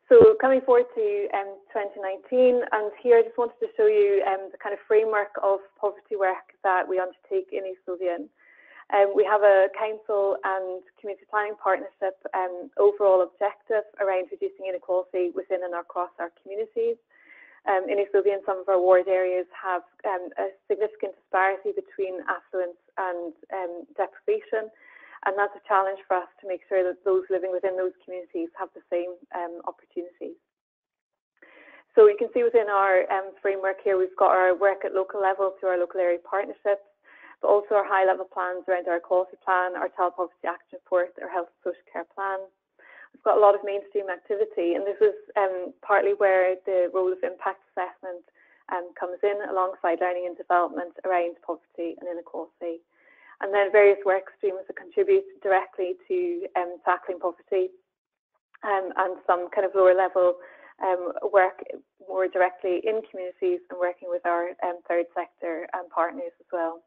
So coming forward to 2019, and here I just wanted to show you the kind of framework of poverty work that we undertake in East Lothian. We have a council and community planning partnership overall objective around reducing inequality within and across our communities. In East Lothian, some of our ward areas have a significant disparity between affluence and deprivation, and that's a challenge for us to make sure that those living within those communities have the same opportunities. So you can see within our framework here, we've got our work at local level through our local area partnerships, but also our high-level plans around our equality plan, our child poverty action report, our health and social care plan. We've got a lot of mainstream activity, and this is partly where the role of impact assessment comes in, alongside learning and development around poverty and inequality. And then various work streams that contribute directly to tackling poverty, and some kind of lower level work more directly in communities and working with our third sector partners as well.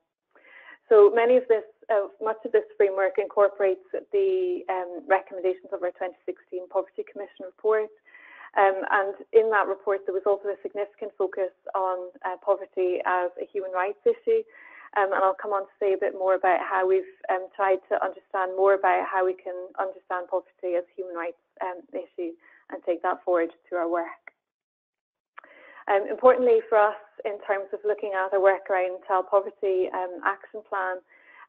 So much of this framework incorporates the recommendations of our 2016 Poverty Commission report. And in that report, there was also a significant focus on poverty as a human rights issue. And I'll come on to say a bit more about how we've tried to understand more about how we can understand poverty as a human rights issue and take that forward through our work. Importantly for us, in terms of looking at our work around child poverty action plan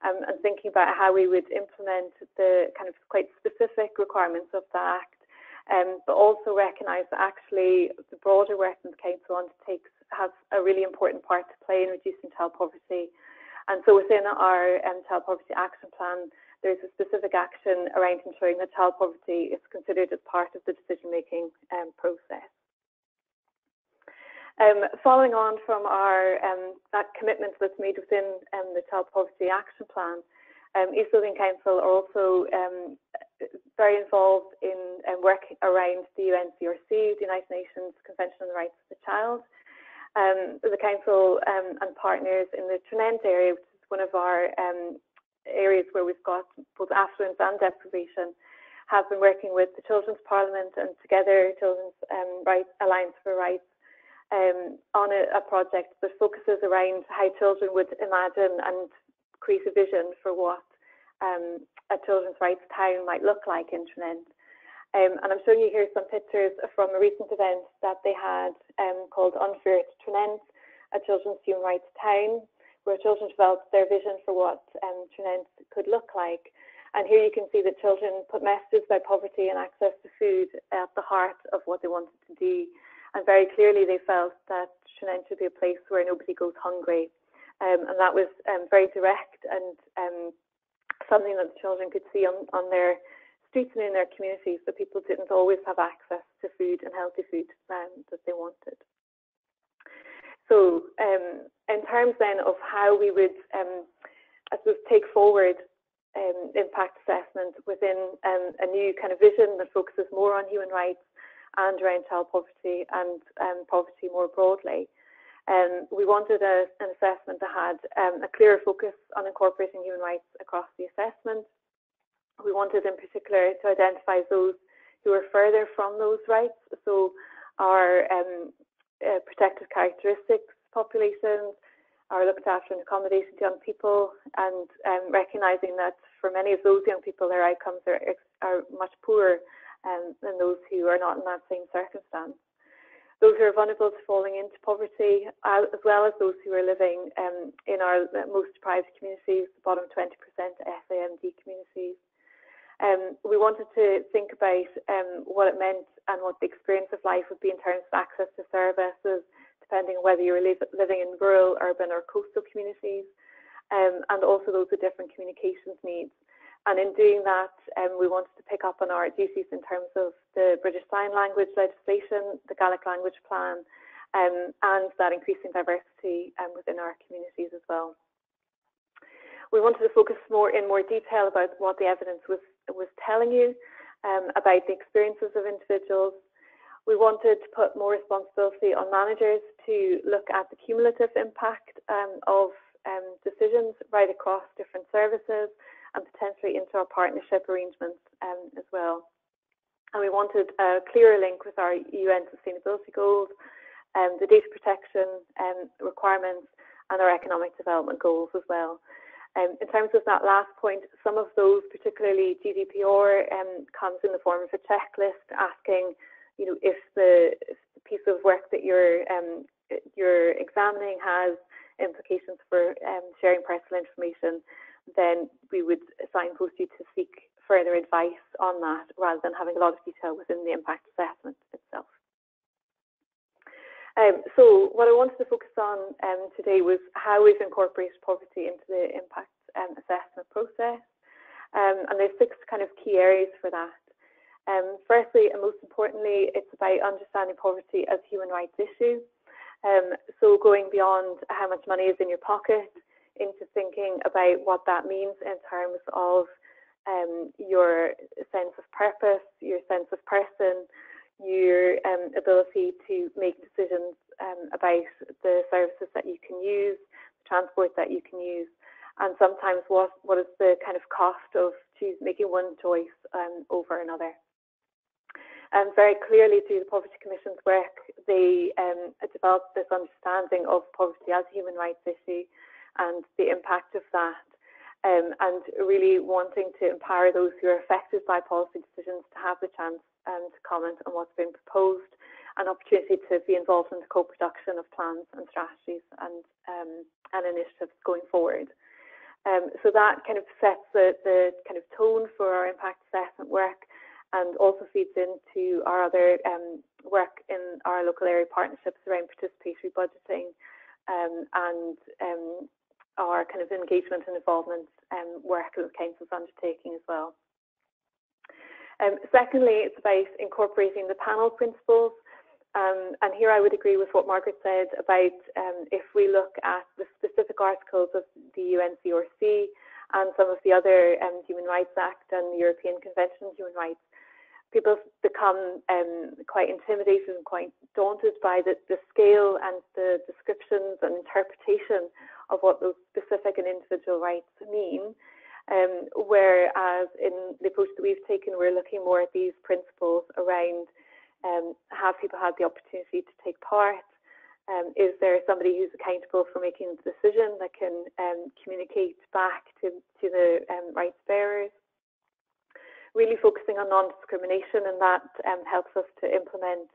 and thinking about how we would implement the kind of quite specific requirements of the Act, but also recognise that actually the broader work that the Council undertakes has a really important part to play in reducing child poverty. And so within our child poverty action plan, there's a specific action around ensuring that child poverty is considered as part of the decision-making process. Following on from our that commitment that's made within the Child Poverty Action Plan, East Lothian Council are also very involved in work around the UNCRC, the United Nations Convention on the Rights of the Child. The Council and partners in the Tranent area, which is one of our areas where we've got both affluence and deprivation, have been working with the Children's Parliament and together Children's Alliance for Rights on a project that focuses around how children would imagine and create a vision for what a children's rights town might look like in Tranent. And I'm showing you here some pictures from a recent event that they had called Unfair to Tranent, a children's human rights town, where children developed their vision for what Tranent could look like. And here you can see that children put messages about poverty and access to food at the heart of what they wanted to do. And very clearly they felt that Tranent should be a place where nobody goes hungry. And that was very direct and something that the children could see on their strengthening their communities so people didn't always have access to food and healthy food that they wanted. So in terms then of how we would, I suppose, take forward impact assessment within a new kind of vision that focuses more on human rights and around child poverty and poverty more broadly. We wanted an assessment that had a clearer focus on incorporating human rights across the assessment. We wanted in particular to identify those who are further from those rights, so our protected characteristics populations, are looked after and accommodation to young people, and recognising that for many of those young people, their outcomes are much poorer than those who are not in that same circumstance. Those who are vulnerable to falling into poverty, as well as those who are living in our most deprived communities, the bottom 20% SAMD communities. We wanted to think about what it meant and what the experience of life would be in terms of access to services, depending on whether you were living in rural, urban or coastal communities, and also those with different communications needs. And in doing that, we wanted to pick up on our duties in terms of the British Sign Language legislation, the Gaelic Language Plan, and that increasing diversity within our communities as well. We wanted to focus in more detail about what the evidence was telling you about the experiences of individuals. We wanted to put more responsibility on managers to look at the cumulative impact of decisions right across different services and potentially into our partnership arrangements as well. And we wanted a clearer link with our UN sustainability goals, the data protection requirements and our economic development goals as well. In terms of that last point, some of those, particularly GDPR, comes in the form of a checklist asking, if the piece of work that you're examining has implications for sharing personal information, then we would signpost you to seek further advice on that rather than having a lot of detail within the impact assessment itself. So what I wanted to focus on today was how we've incorporated poverty into the impact assessment process. And there's 6 kind of key areas for that. Firstly, and most importantly, it's about understanding poverty as a human rights issue. So going beyond how much money is in your pocket into thinking about what that means in terms of your sense of purpose, your sense of person, your ability to make decisions about the services that you can use, the transport that you can use, and sometimes what is the kind of cost of making one choice over another. And very clearly through the Poverty Commission's work, they developed this understanding of poverty as a human rights issue and the impact of that, and really wanting to empower those who are affected by policy decisions to have the chance to comment on what's been proposed, an opportunity to be involved in the co-production of plans and strategies and initiatives going forward. So that kind of sets the kind of tone for our impact assessment work, and also feeds into our other work in our local area partnerships around participatory budgeting and our kind of engagement and involvement work that the Council's undertaking as well. Secondly, it's about incorporating the panel principles. And here I would agree with what Margaret said about if we look at the specific articles of the UNCRC and some of the other Human Rights Act and the European Convention on Human Rights, people become quite intimidated and quite daunted by the scale and the descriptions and interpretation of what those specific and individual rights mean. Whereas in the approach that we've taken, we're looking more at these principles around have people had the opportunity to take part? Is there somebody who's accountable for making the decision that can communicate back to the rights bearers? Really focusing on non-discrimination, and that helps us to implement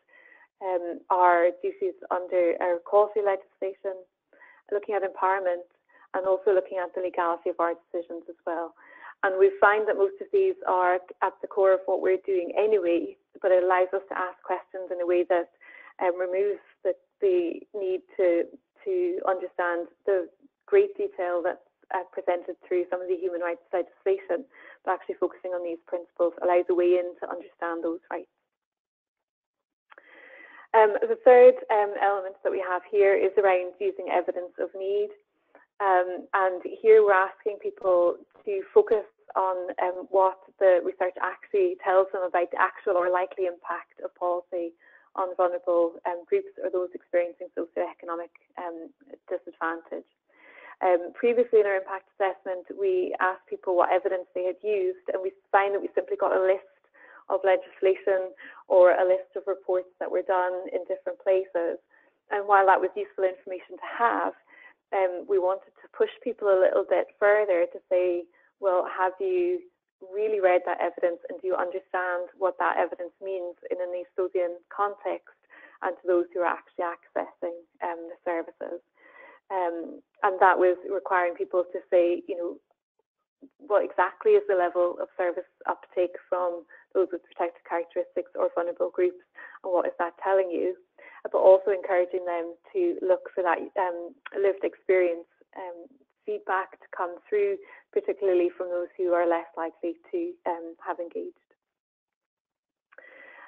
our duties under our equality legislation, looking at empowerment, and also looking at the legality of our decisions as well. And we find that most of these are at the core of what we're doing anyway, but it allows us to ask questions in a way that removes the need to understand the great detail that's presented through some of the human rights legislation, but actually focusing on these principles allows a way in to understand those rights. The third element that we have here is around using evidence of need. And here we're asking people to focus on what the research actually tells them about the actual or likely impact of policy on vulnerable groups or those experiencing socio-economic disadvantage. Previously in our impact assessment, we asked people what evidence they had used, and we found that we simply got a list of legislation or a list of reports that were done in different places. And while that was useful information to have, we wanted to push people a little bit further to say, well, have you really read that evidence, and do you understand what that evidence means in an Estonian context and to those who are actually accessing the services? And that was requiring people to say, you know, what exactly is the level of service uptake from those with protected characteristics or vulnerable groups, and what is that telling you? But also encouraging them to look for that lived experience feedback to come through, particularly from those who are less likely to have engaged.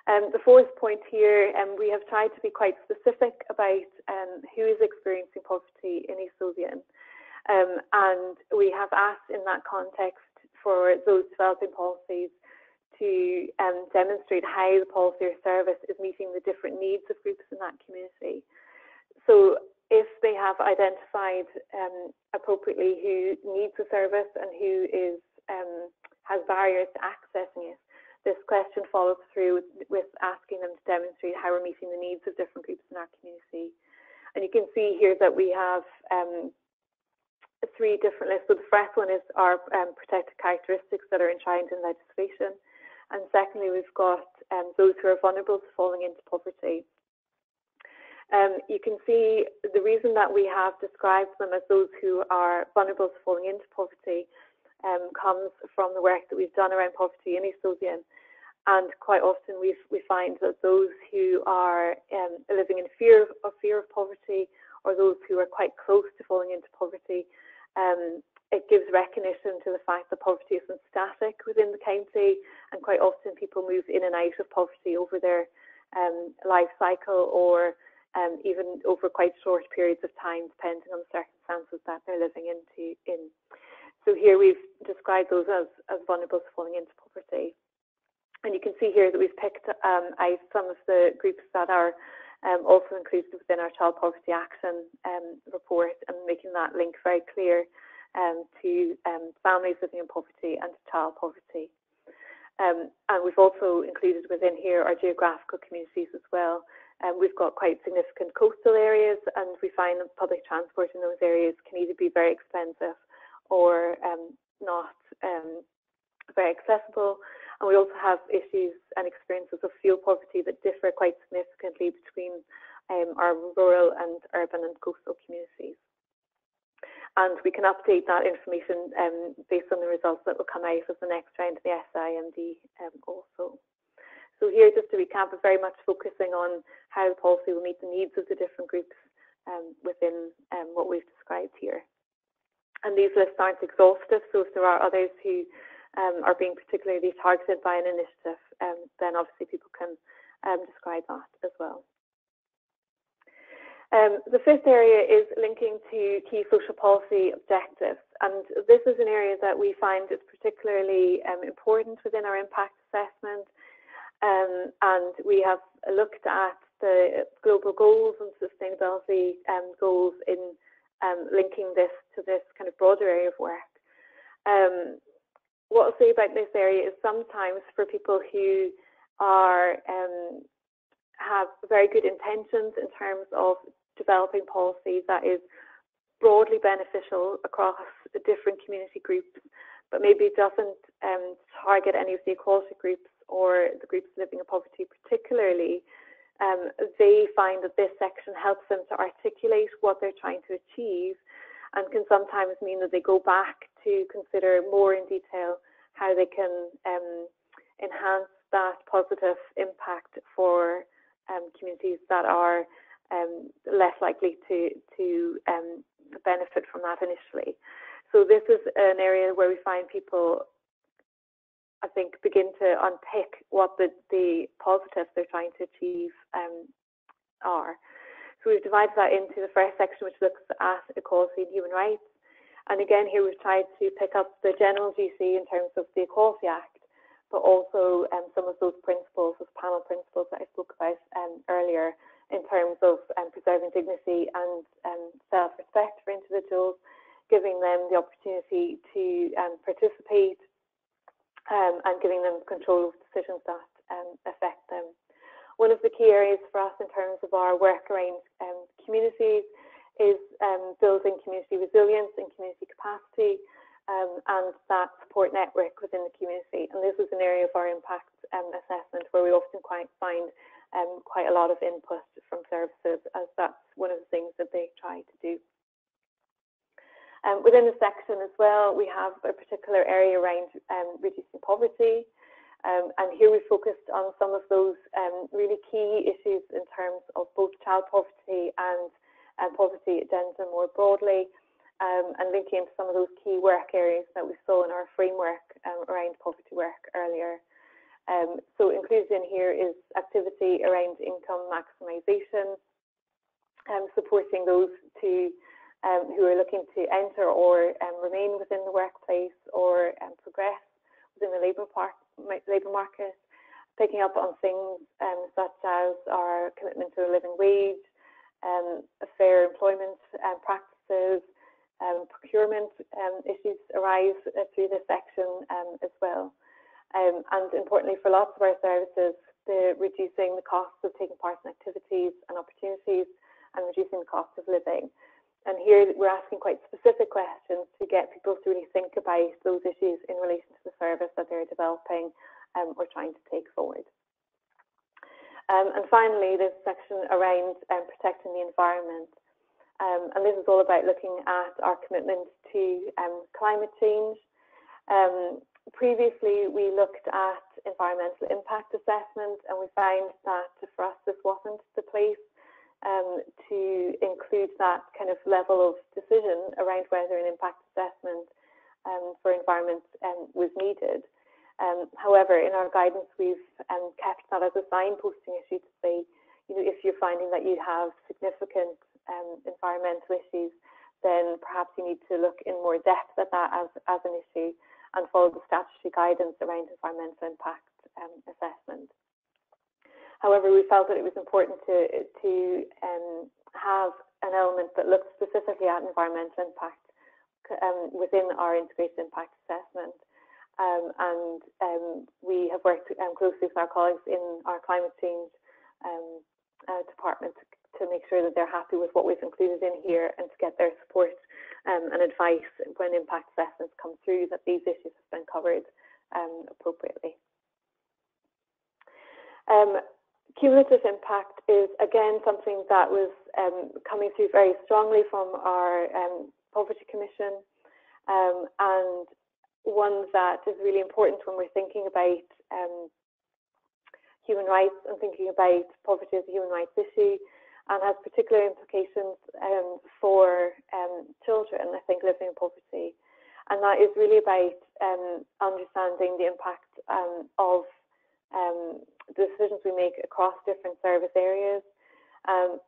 The fourth point here, we have tried to be quite specific about who is experiencing poverty in Estonian. And we have asked in that context for those developing policies to demonstrate how the policy or service is meeting the different needs of groups in that community. So if they have identified appropriately who needs the service and who is has barriers to accessing it, this question follows through with asking them to demonstrate how we're meeting the needs of different groups in our community. And you can see here that we have three different lists. So the first one is our protected characteristics that are enshrined in legislation. And secondly, we've got those who are vulnerable to falling into poverty. You can see the reason that we have described them as those who are vulnerable to falling into poverty comes from the work that we've done around poverty in Estonian. And quite often we find that those who are living in fear of poverty, or those who are quite close to falling into poverty, it gives recognition to the fact that poverty isn't static within the county, and quite often people move in and out of poverty over their life cycle, or even over quite short periods of time, depending on the circumstances that they're living in. So here we've described those as vulnerable to falling into poverty. And you can see here that we've picked out some of the groups that are also included within our Child Poverty Action report, and making that link very clear to families living in poverty and to child poverty. And we've also included within here our geographical communities as well. We've got quite significant coastal areas, and we find that public transport in those areas can either be very expensive or not very accessible. And we also have issues and experiences of fuel poverty that differ quite significantly between our rural and urban and coastal communities. And we can update that information based on the results that will come out of the next round of the SIMD also. So here, just to recap, we're very much focusing on how the policy will meet the needs of the different groups within what we've described here. And these lists aren't exhaustive, so if there are others who are being particularly targeted by an initiative, then obviously people can describe that as well. The fifth area is linking to key social policy objectives, and this is an area that we find is particularly important within our impact assessment, and we have looked at the global goals and sustainability goals in linking this to this kind of broader area of work. What I'll say about this area is sometimes for people who are have very good intentions in terms of developing policy that is broadly beneficial across the different community groups, but maybe doesn't target any of the equality groups or the groups living in poverty particularly, they find that this section helps them to articulate what they're trying to achieve, and can sometimes mean that they go back to consider more in detail how they can enhance that positive impact for communities that are less likely to benefit from that initially. So this is an area where we find people, I think, begin to unpick what the positives they're trying to achieve are. So we've divided that into the first section, which looks at equality and human rights. And again, here we've tried to pick up the general GC in terms of the Equality Act, but also some of those principles, those panel principles that I spoke about earlier, in terms of preserving dignity and self-respect for individuals, giving them the opportunity to participate, and giving them control of decisions that affect them. One of the key areas for us in terms of our work around communities is building community resilience and community capacity, and that support network within the community. And this is an area of our impact assessment where we often find quite a lot of input from services, as that's one of the things that they try to do. Within the section as well, we have a particular area around reducing poverty. And here we focused on some of those really key issues in terms of both child poverty and poverty agenda more broadly, and linking into some of those key work areas that we saw in our framework around poverty work earlier. So included in here is activity around income maximisation, supporting those who are looking to enter or remain within the workplace or progress within the labour market, picking up on things such as our commitment to a living wage, fair employment practices, procurement issues arise through this section as well. And importantly for lots of our services, reducing the costs of taking part in activities and opportunities and reducing the cost of living. And here we're asking quite specific questions to get people to really think about those issues in relation to the service that they're developing or trying to take forward. And finally, this section around protecting the environment. And this is all about looking at our commitment to climate change. Previously, we looked at environmental impact assessment, and we found that for us this wasn't the place to include that kind of level of decision around whether an impact assessment for environment was needed. However, in our guidance, we've kept that as a signposting issue to say, if you're finding that you have significant environmental issues, then perhaps you need to look in more depth at that as an issue and follow the statutory guidance around environmental impact assessment. However, we felt that it was important to have an element that looked specifically at environmental impact within our integrated impact assessment. And we have worked closely with our colleagues in our climate change department to make sure that they're happy with what we've included in here and to get their support and advice when impact assessments come through, that these issues have been covered appropriately. Cumulative impact is again something that was coming through very strongly from our Poverty Commission, and one that is really important when we're thinking about human rights and thinking about poverty as a human rights issue, and has particular implications for children, I think, living in poverty. And that is really about understanding the impact of the decisions we make across different service areas,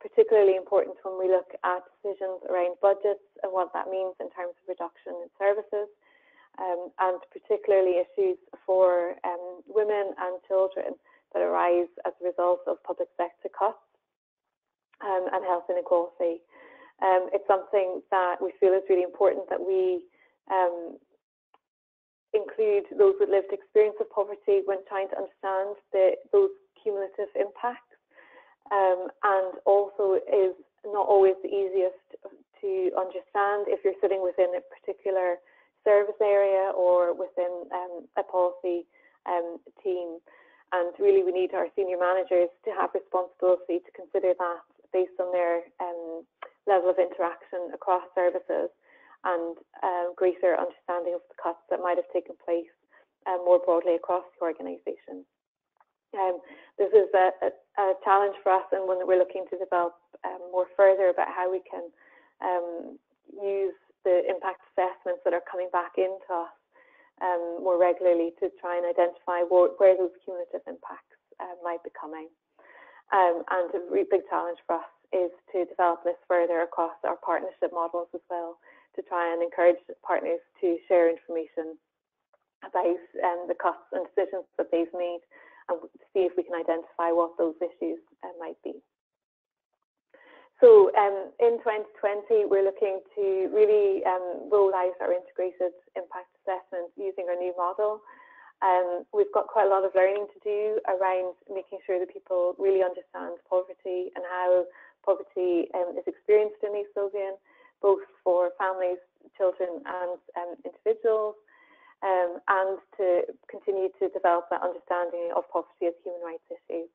particularly important when we look at decisions around budgets and what that means in terms of reduction in services, and particularly issues for women and children that arise as a result of public sector cuts and health inequality. It's something that we feel is really important that we include those with lived experience of poverty when trying to understand those cumulative impacts, and also is not always the easiest to understand if you're sitting within a particular service area or within a policy team. And really we need our senior managers to have responsibility to consider that based on their level of interaction across services and greater understanding of the cuts that might have taken place more broadly across the organisation. This is a challenge for us, and one that we're looking to develop more further about how we can use the impact assessments that are coming back into us more regularly to try and identify where those cumulative impacts might be coming. And a really big challenge for us is to develop this further across our partnership models as well, to try and encourage partners to share information about the costs and decisions that they've made, and see if we can identify what those issues might be. So in 2020, we're looking to really roll out our integrated impact assessment using our new model. We've got quite a lot of learning to do around making sure that people really understand poverty and how poverty is experienced in East Lothian, both for families, children and individuals, and to continue to develop that understanding of poverty as a human rights issue.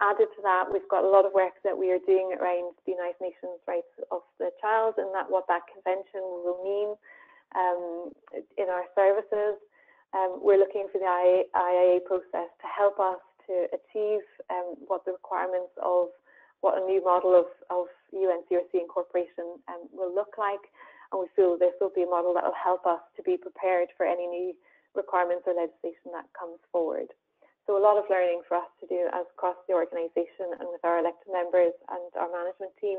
Added to that, we've got a lot of work that we are doing around the United Nations Rights of the Child and what that convention will mean in our services. We're looking for the IIA process to help us to achieve what the requirements of what a new model of UNCRC incorporation will look like. And we feel this will be a model that will help us to be prepared for any new requirements or legislation that comes forward. So a lot of learning for us to do across the organisation and with our elected members and our management team.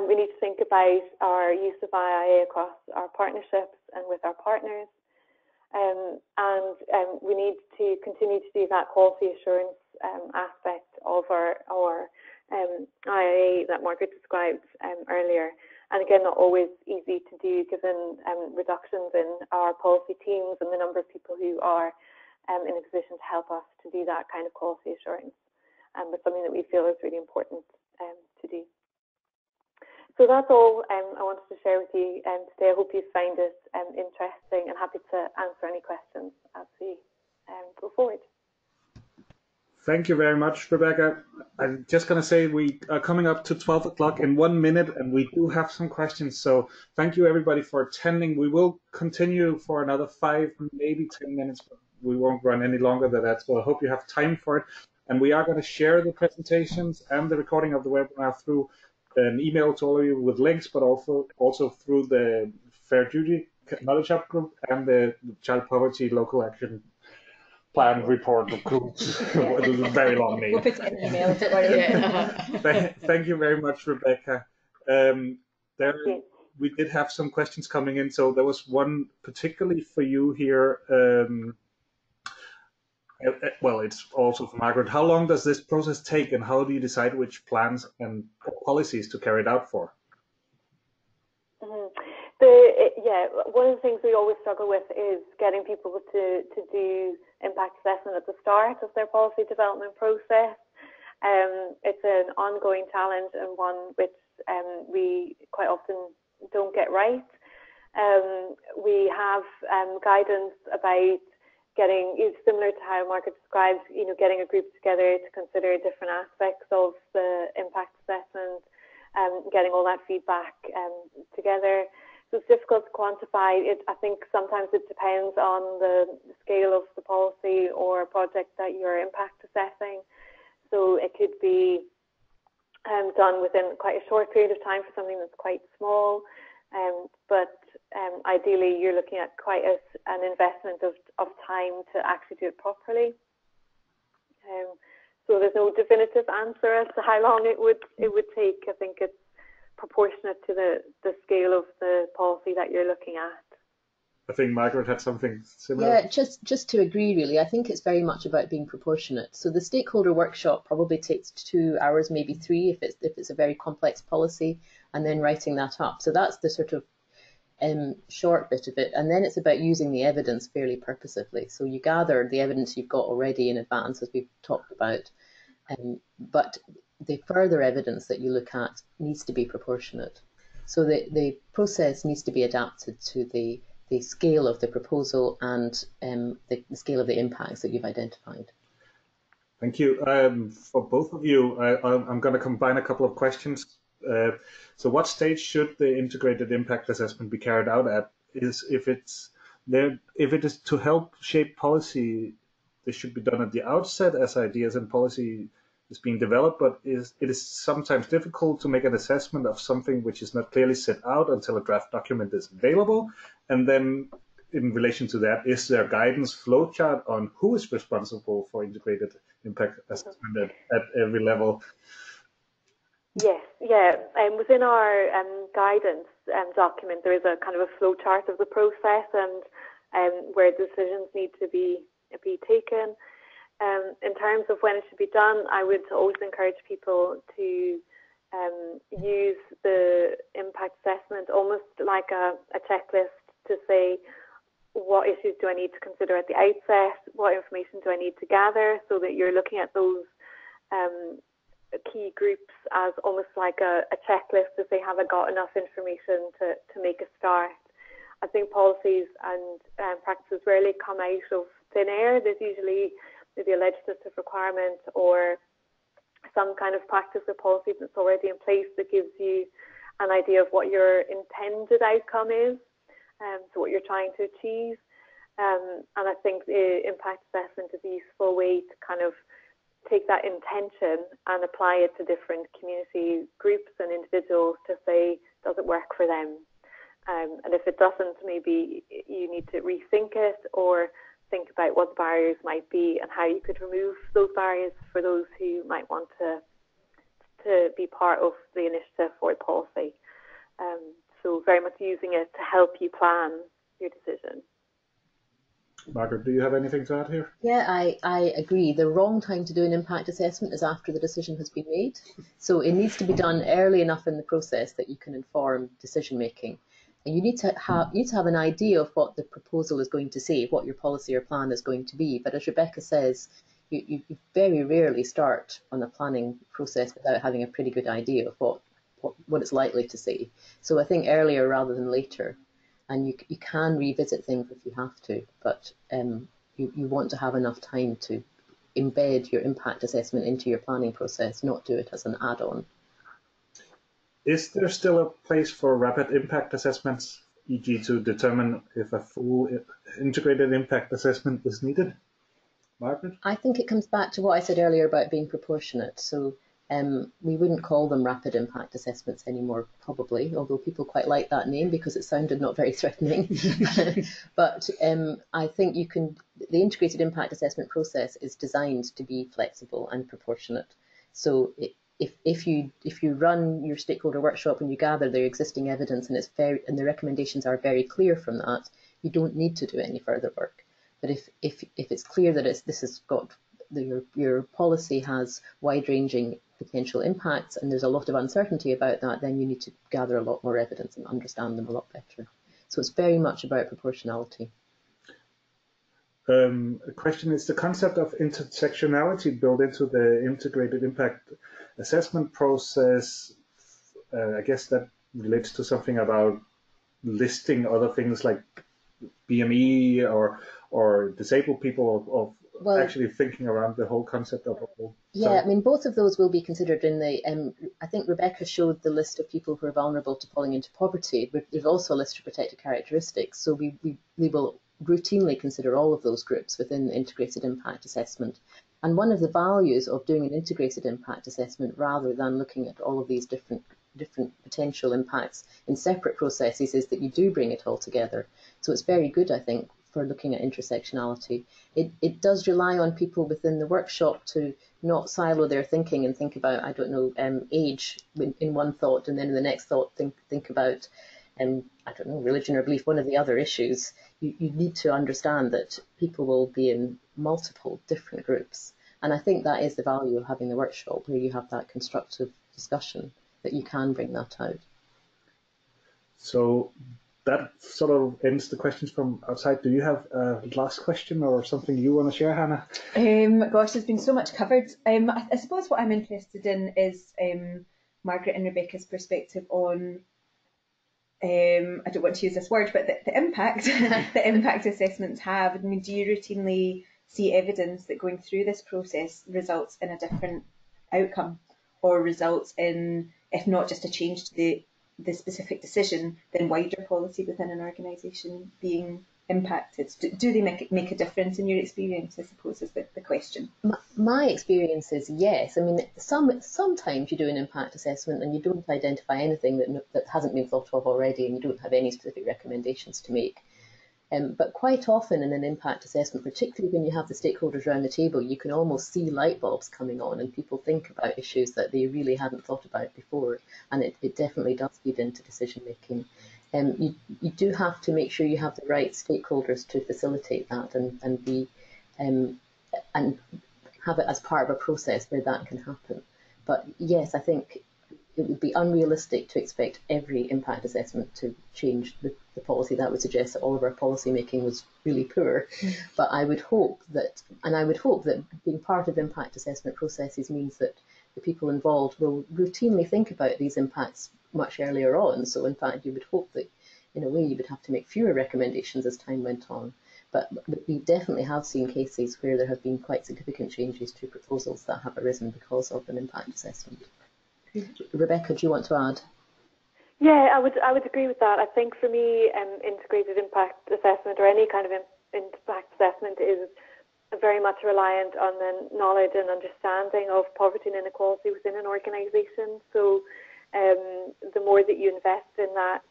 We need to think about our use of IIA across our partnerships and with our partners. And we need to continue to do that quality assurance aspect of our IIA that Margaret described earlier. And again, not always easy to do given reductions in our policy teams and the number of people who are in a position to help us to do that kind of quality assurance, but something that we feel is really important to do. So that's all I wanted to share with you today. I hope you find it interesting, and happy to answer any questions as we go forward. Thank you very much, Rebecca. I'm just going to say we are coming up to 12 o'clock in 1 minute, and we do have some questions. So thank you, everybody, for attending. We will continue for another 5, maybe 10 minutes, but we won't run any longer than that. So I hope you have time for it. And we are going to share the presentations and the recording of the webinar through an email to all of you with links, but also through the Fair Duty Knowledge Hub group and the Child Poverty Local Action Plan report group. It is a very long name. We'll put it in the email to worry. Thank you very much, Rebecca. We did have some questions coming in. So there was one particularly for you here. Well, it's also for Margaret. How long does this process take, and how do you decide which plans and policies to carry it out for? Yeah, one of the things we always struggle with is getting people to do impact assessment at the start of their policy development process. It's an ongoing challenge and one which we quite often don't get right. We have guidance about getting, similar to how Margaret described, getting a group together to consider different aspects of the impact assessment, getting all that feedback together. So it's difficult to quantify it. I think sometimes it depends on the scale of the policy or project that you're impact assessing. So it could be done within quite a short period of time for something that's quite small, but ideally you're looking at quite an investment of time to actually do it properly. So there's no definitive answer as to how long it would take. I think it's proportionate to the scale of the policy that you're looking at. I think Margaret had something similar. Yeah, just to agree, really. I think it's very much about being proportionate. So the stakeholder workshop probably takes 2 hours, maybe 3, if it's a very complex policy, and then writing that up. So that's the sort of short bit of it. And then it's about using the evidence fairly purposefully. So you gather the evidence you've got already in advance, as we've talked about, but the further evidence that you look at needs to be proportionate. So the process needs to be adapted to the scale of the proposal and the scale of the impacts that you've identified. Thank you. For both of you, I'm going to combine a couple of questions. So what stage should the integrated impact assessment be carried out at? If it is to help shape policy, this should be done at the outset as ideas and policy is being developed, but it is sometimes difficult to make an assessment of something which is not clearly set out until a draft document is available. And then in relation to that, is there guidance flowchart on who is responsible for integrated impact assessment at every level? Yes, yeah. Within our guidance document, there is a kind of a flow chart of the process and where decisions need to be taken. In terms of when it should be done, I would always encourage people to use the impact assessment almost like a checklist to say, what issues do I need to consider at the outset? What information do I need to gather? So that you're looking at those key groups as almost like a checklist to say, have I got enough information to make a start? I think policies and practices rarely come out of thin air. There's usually maybe a legislative requirement or some kind of practice or policy that's already in place that gives you an idea of what your intended outcome is, so what you're trying to achieve. And I think the impact assessment is a useful way to kind of take that intention and apply it to different community groups and individuals to say, does it work for them? And if it doesn't, maybe you need to rethink it or think about what the barriers might be and how you could remove those barriers for those who might want to be part of the initiative or the policy. So very much using it to help you plan your decision. Margaret, do you have anything to add here? Yeah, I agree. The wrong time to do an impact assessment is after the decision has been made. So it needs to be done early enough in the process that you can inform decision making. And you need to have an idea of what the proposal is going to say, what your policy or plan is going to be. But as Rebecca says, you very rarely start on a planning process without having a pretty good idea of what it's likely to say. So I think earlier rather than later. And you can revisit things if you have to, but you want to have enough time to embed your impact assessment into your planning process, not do it as an add-on. Is there still a place for rapid impact assessments, e.g. to determine if a full integrated impact assessment is needed? Margaret? I think it comes back to what I said earlier about being proportionate. So we wouldn't call them rapid impact assessments anymore, probably, although people quite like that name because it sounded not very threatening. But I think the integrated impact assessment process is designed to be flexible and proportionate. So if you run your stakeholder workshop and you gather their existing evidence and the recommendations are very clear from that, you don't need to do any further work. But if it's clear that your policy has wide-ranging potential impacts and there's a lot of uncertainty about that, then you need to gather a lot more evidence and understand them a lot better. So it's very much about proportionality. A question is the concept of intersectionality built into the integrated impact assessment process. I guess that relates to something about listing other things like BME or disabled people of actually thinking around the whole concept of. Yeah, I mean, both of those will be considered in the. I think Rebecca showed the list of people who are vulnerable to falling into poverty, but there's also a list of protected characteristics. So we will routinely consider all of those groups within the integrated impact assessment. And one of the values of doing an integrated impact assessment rather than looking at all of these different potential impacts in separate processes is that you do bring it all together. So it's very good, I think, for looking at intersectionality. It does rely on people within the workshop to not silo their thinking and think about, I don't know, age in one thought and then in the next thought think about, I don't know, religion or belief, one of the other issues. You need to understand that people will be in multiple different groups. And I think that is the value of having the workshop where you have that constructive discussion, that you can bring that out. So that sort of ends the questions from outside. Do you have a last question or something you want to share, Hannah? Gosh, there's been so much covered. I suppose what I'm interested in is Margaret and Rebecca's perspective on, I don't want to use this word, but the impact the impact assessments have. I mean, do you routinely see evidence that going through this process results in a different outcome or results in, if not just a change to the specific decision, then wider policy within an organisation being impacted? Do they make a difference in your experience, I suppose, is the question. My experience is yes. I mean, sometimes you do an impact assessment and you don't identify anything that hasn't been thought of already, and you don't have any specific recommendations to make. But quite often in an impact assessment, particularly when you have the stakeholders around the table, you can almost see light bulbs coming on and people think about issues that they really hadn't thought about before. And it definitely does feed into decision making. You do have to make sure you have the right stakeholders to facilitate that and have it as part of a process where that can happen. But yes, I think it would be unrealistic to expect every impact assessment to change the policy. That would suggest that all of our policy making was really poor. But I would hope that being part of impact assessment processes means that the people involved will routinely think about these impacts much earlier on. So in fact, you would hope that in a way you would have to make fewer recommendations as time went on. But we definitely have seen cases where there have been quite significant changes to proposals that have arisen because of an impact assessment. Rebecca, do you want to add? Yeah, I would agree with that. I think for me, integrated impact assessment or any kind of impact assessment is very much reliant on the knowledge and understanding of poverty and inequality within an organisation. So the more that you invest in that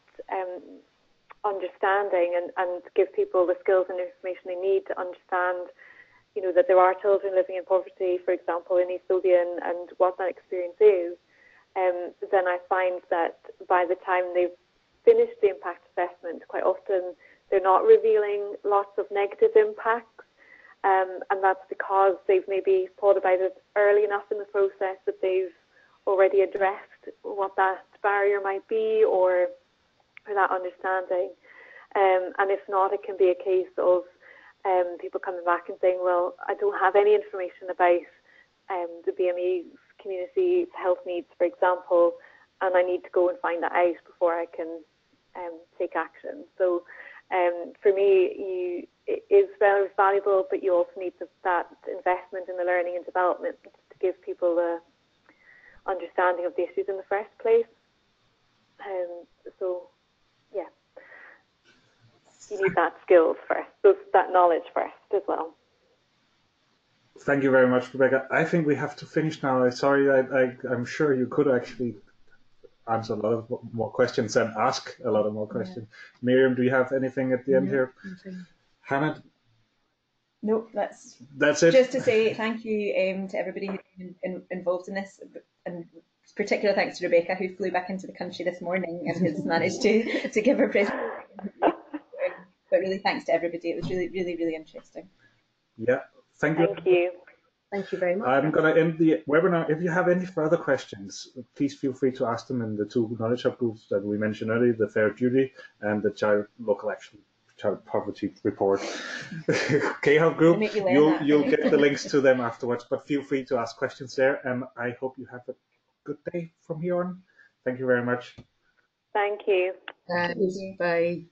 understanding and give people the skills and information they need to understand, that there are children living in poverty, for example, in East Lothian, and what that experience is, then I find that by the time they've finished the impact assessment, quite often they're not revealing lots of negative impacts, and that's because they've maybe thought about it early enough in the process that they've already addressed what that barrier might be or that understanding. And if not, it can be a case of people coming back and saying, well, I don't have any information about the BME's community health needs, for example, and I need to go and find that out before I can take action. So for me, it is very valuable, but you also need that investment in the learning and development to give people the understanding of the issues in the first place. So, yeah, you need that skills first, that knowledge first as well. Thank you very much, Rebecca. I think we have to finish now. Sorry, I'm sure you could actually answer a lot of more questions and ask a lot of more questions. Yeah. Miriam, do you have anything at the end here? Nothing. Hannah? No, that's it. Just to say thank you to everybody who's been involved in this, and particular thanks to Rebecca, who flew back into the country this morning and has managed to give her presentation. But really thanks to everybody. It was really, really, really interesting. Yeah, thank you. Thank you. Thank you very much. I'm going to end the webinar. If you have any further questions, please feel free to ask them in the two knowledge hub groups that we mentioned earlier, the Fair Duty and the Local Action Child Poverty Report K-Hub group. You'll get the links to them afterwards, but feel free to ask questions there. And I hope you have a good day from here on. Thank you very much. Thank you. Bye.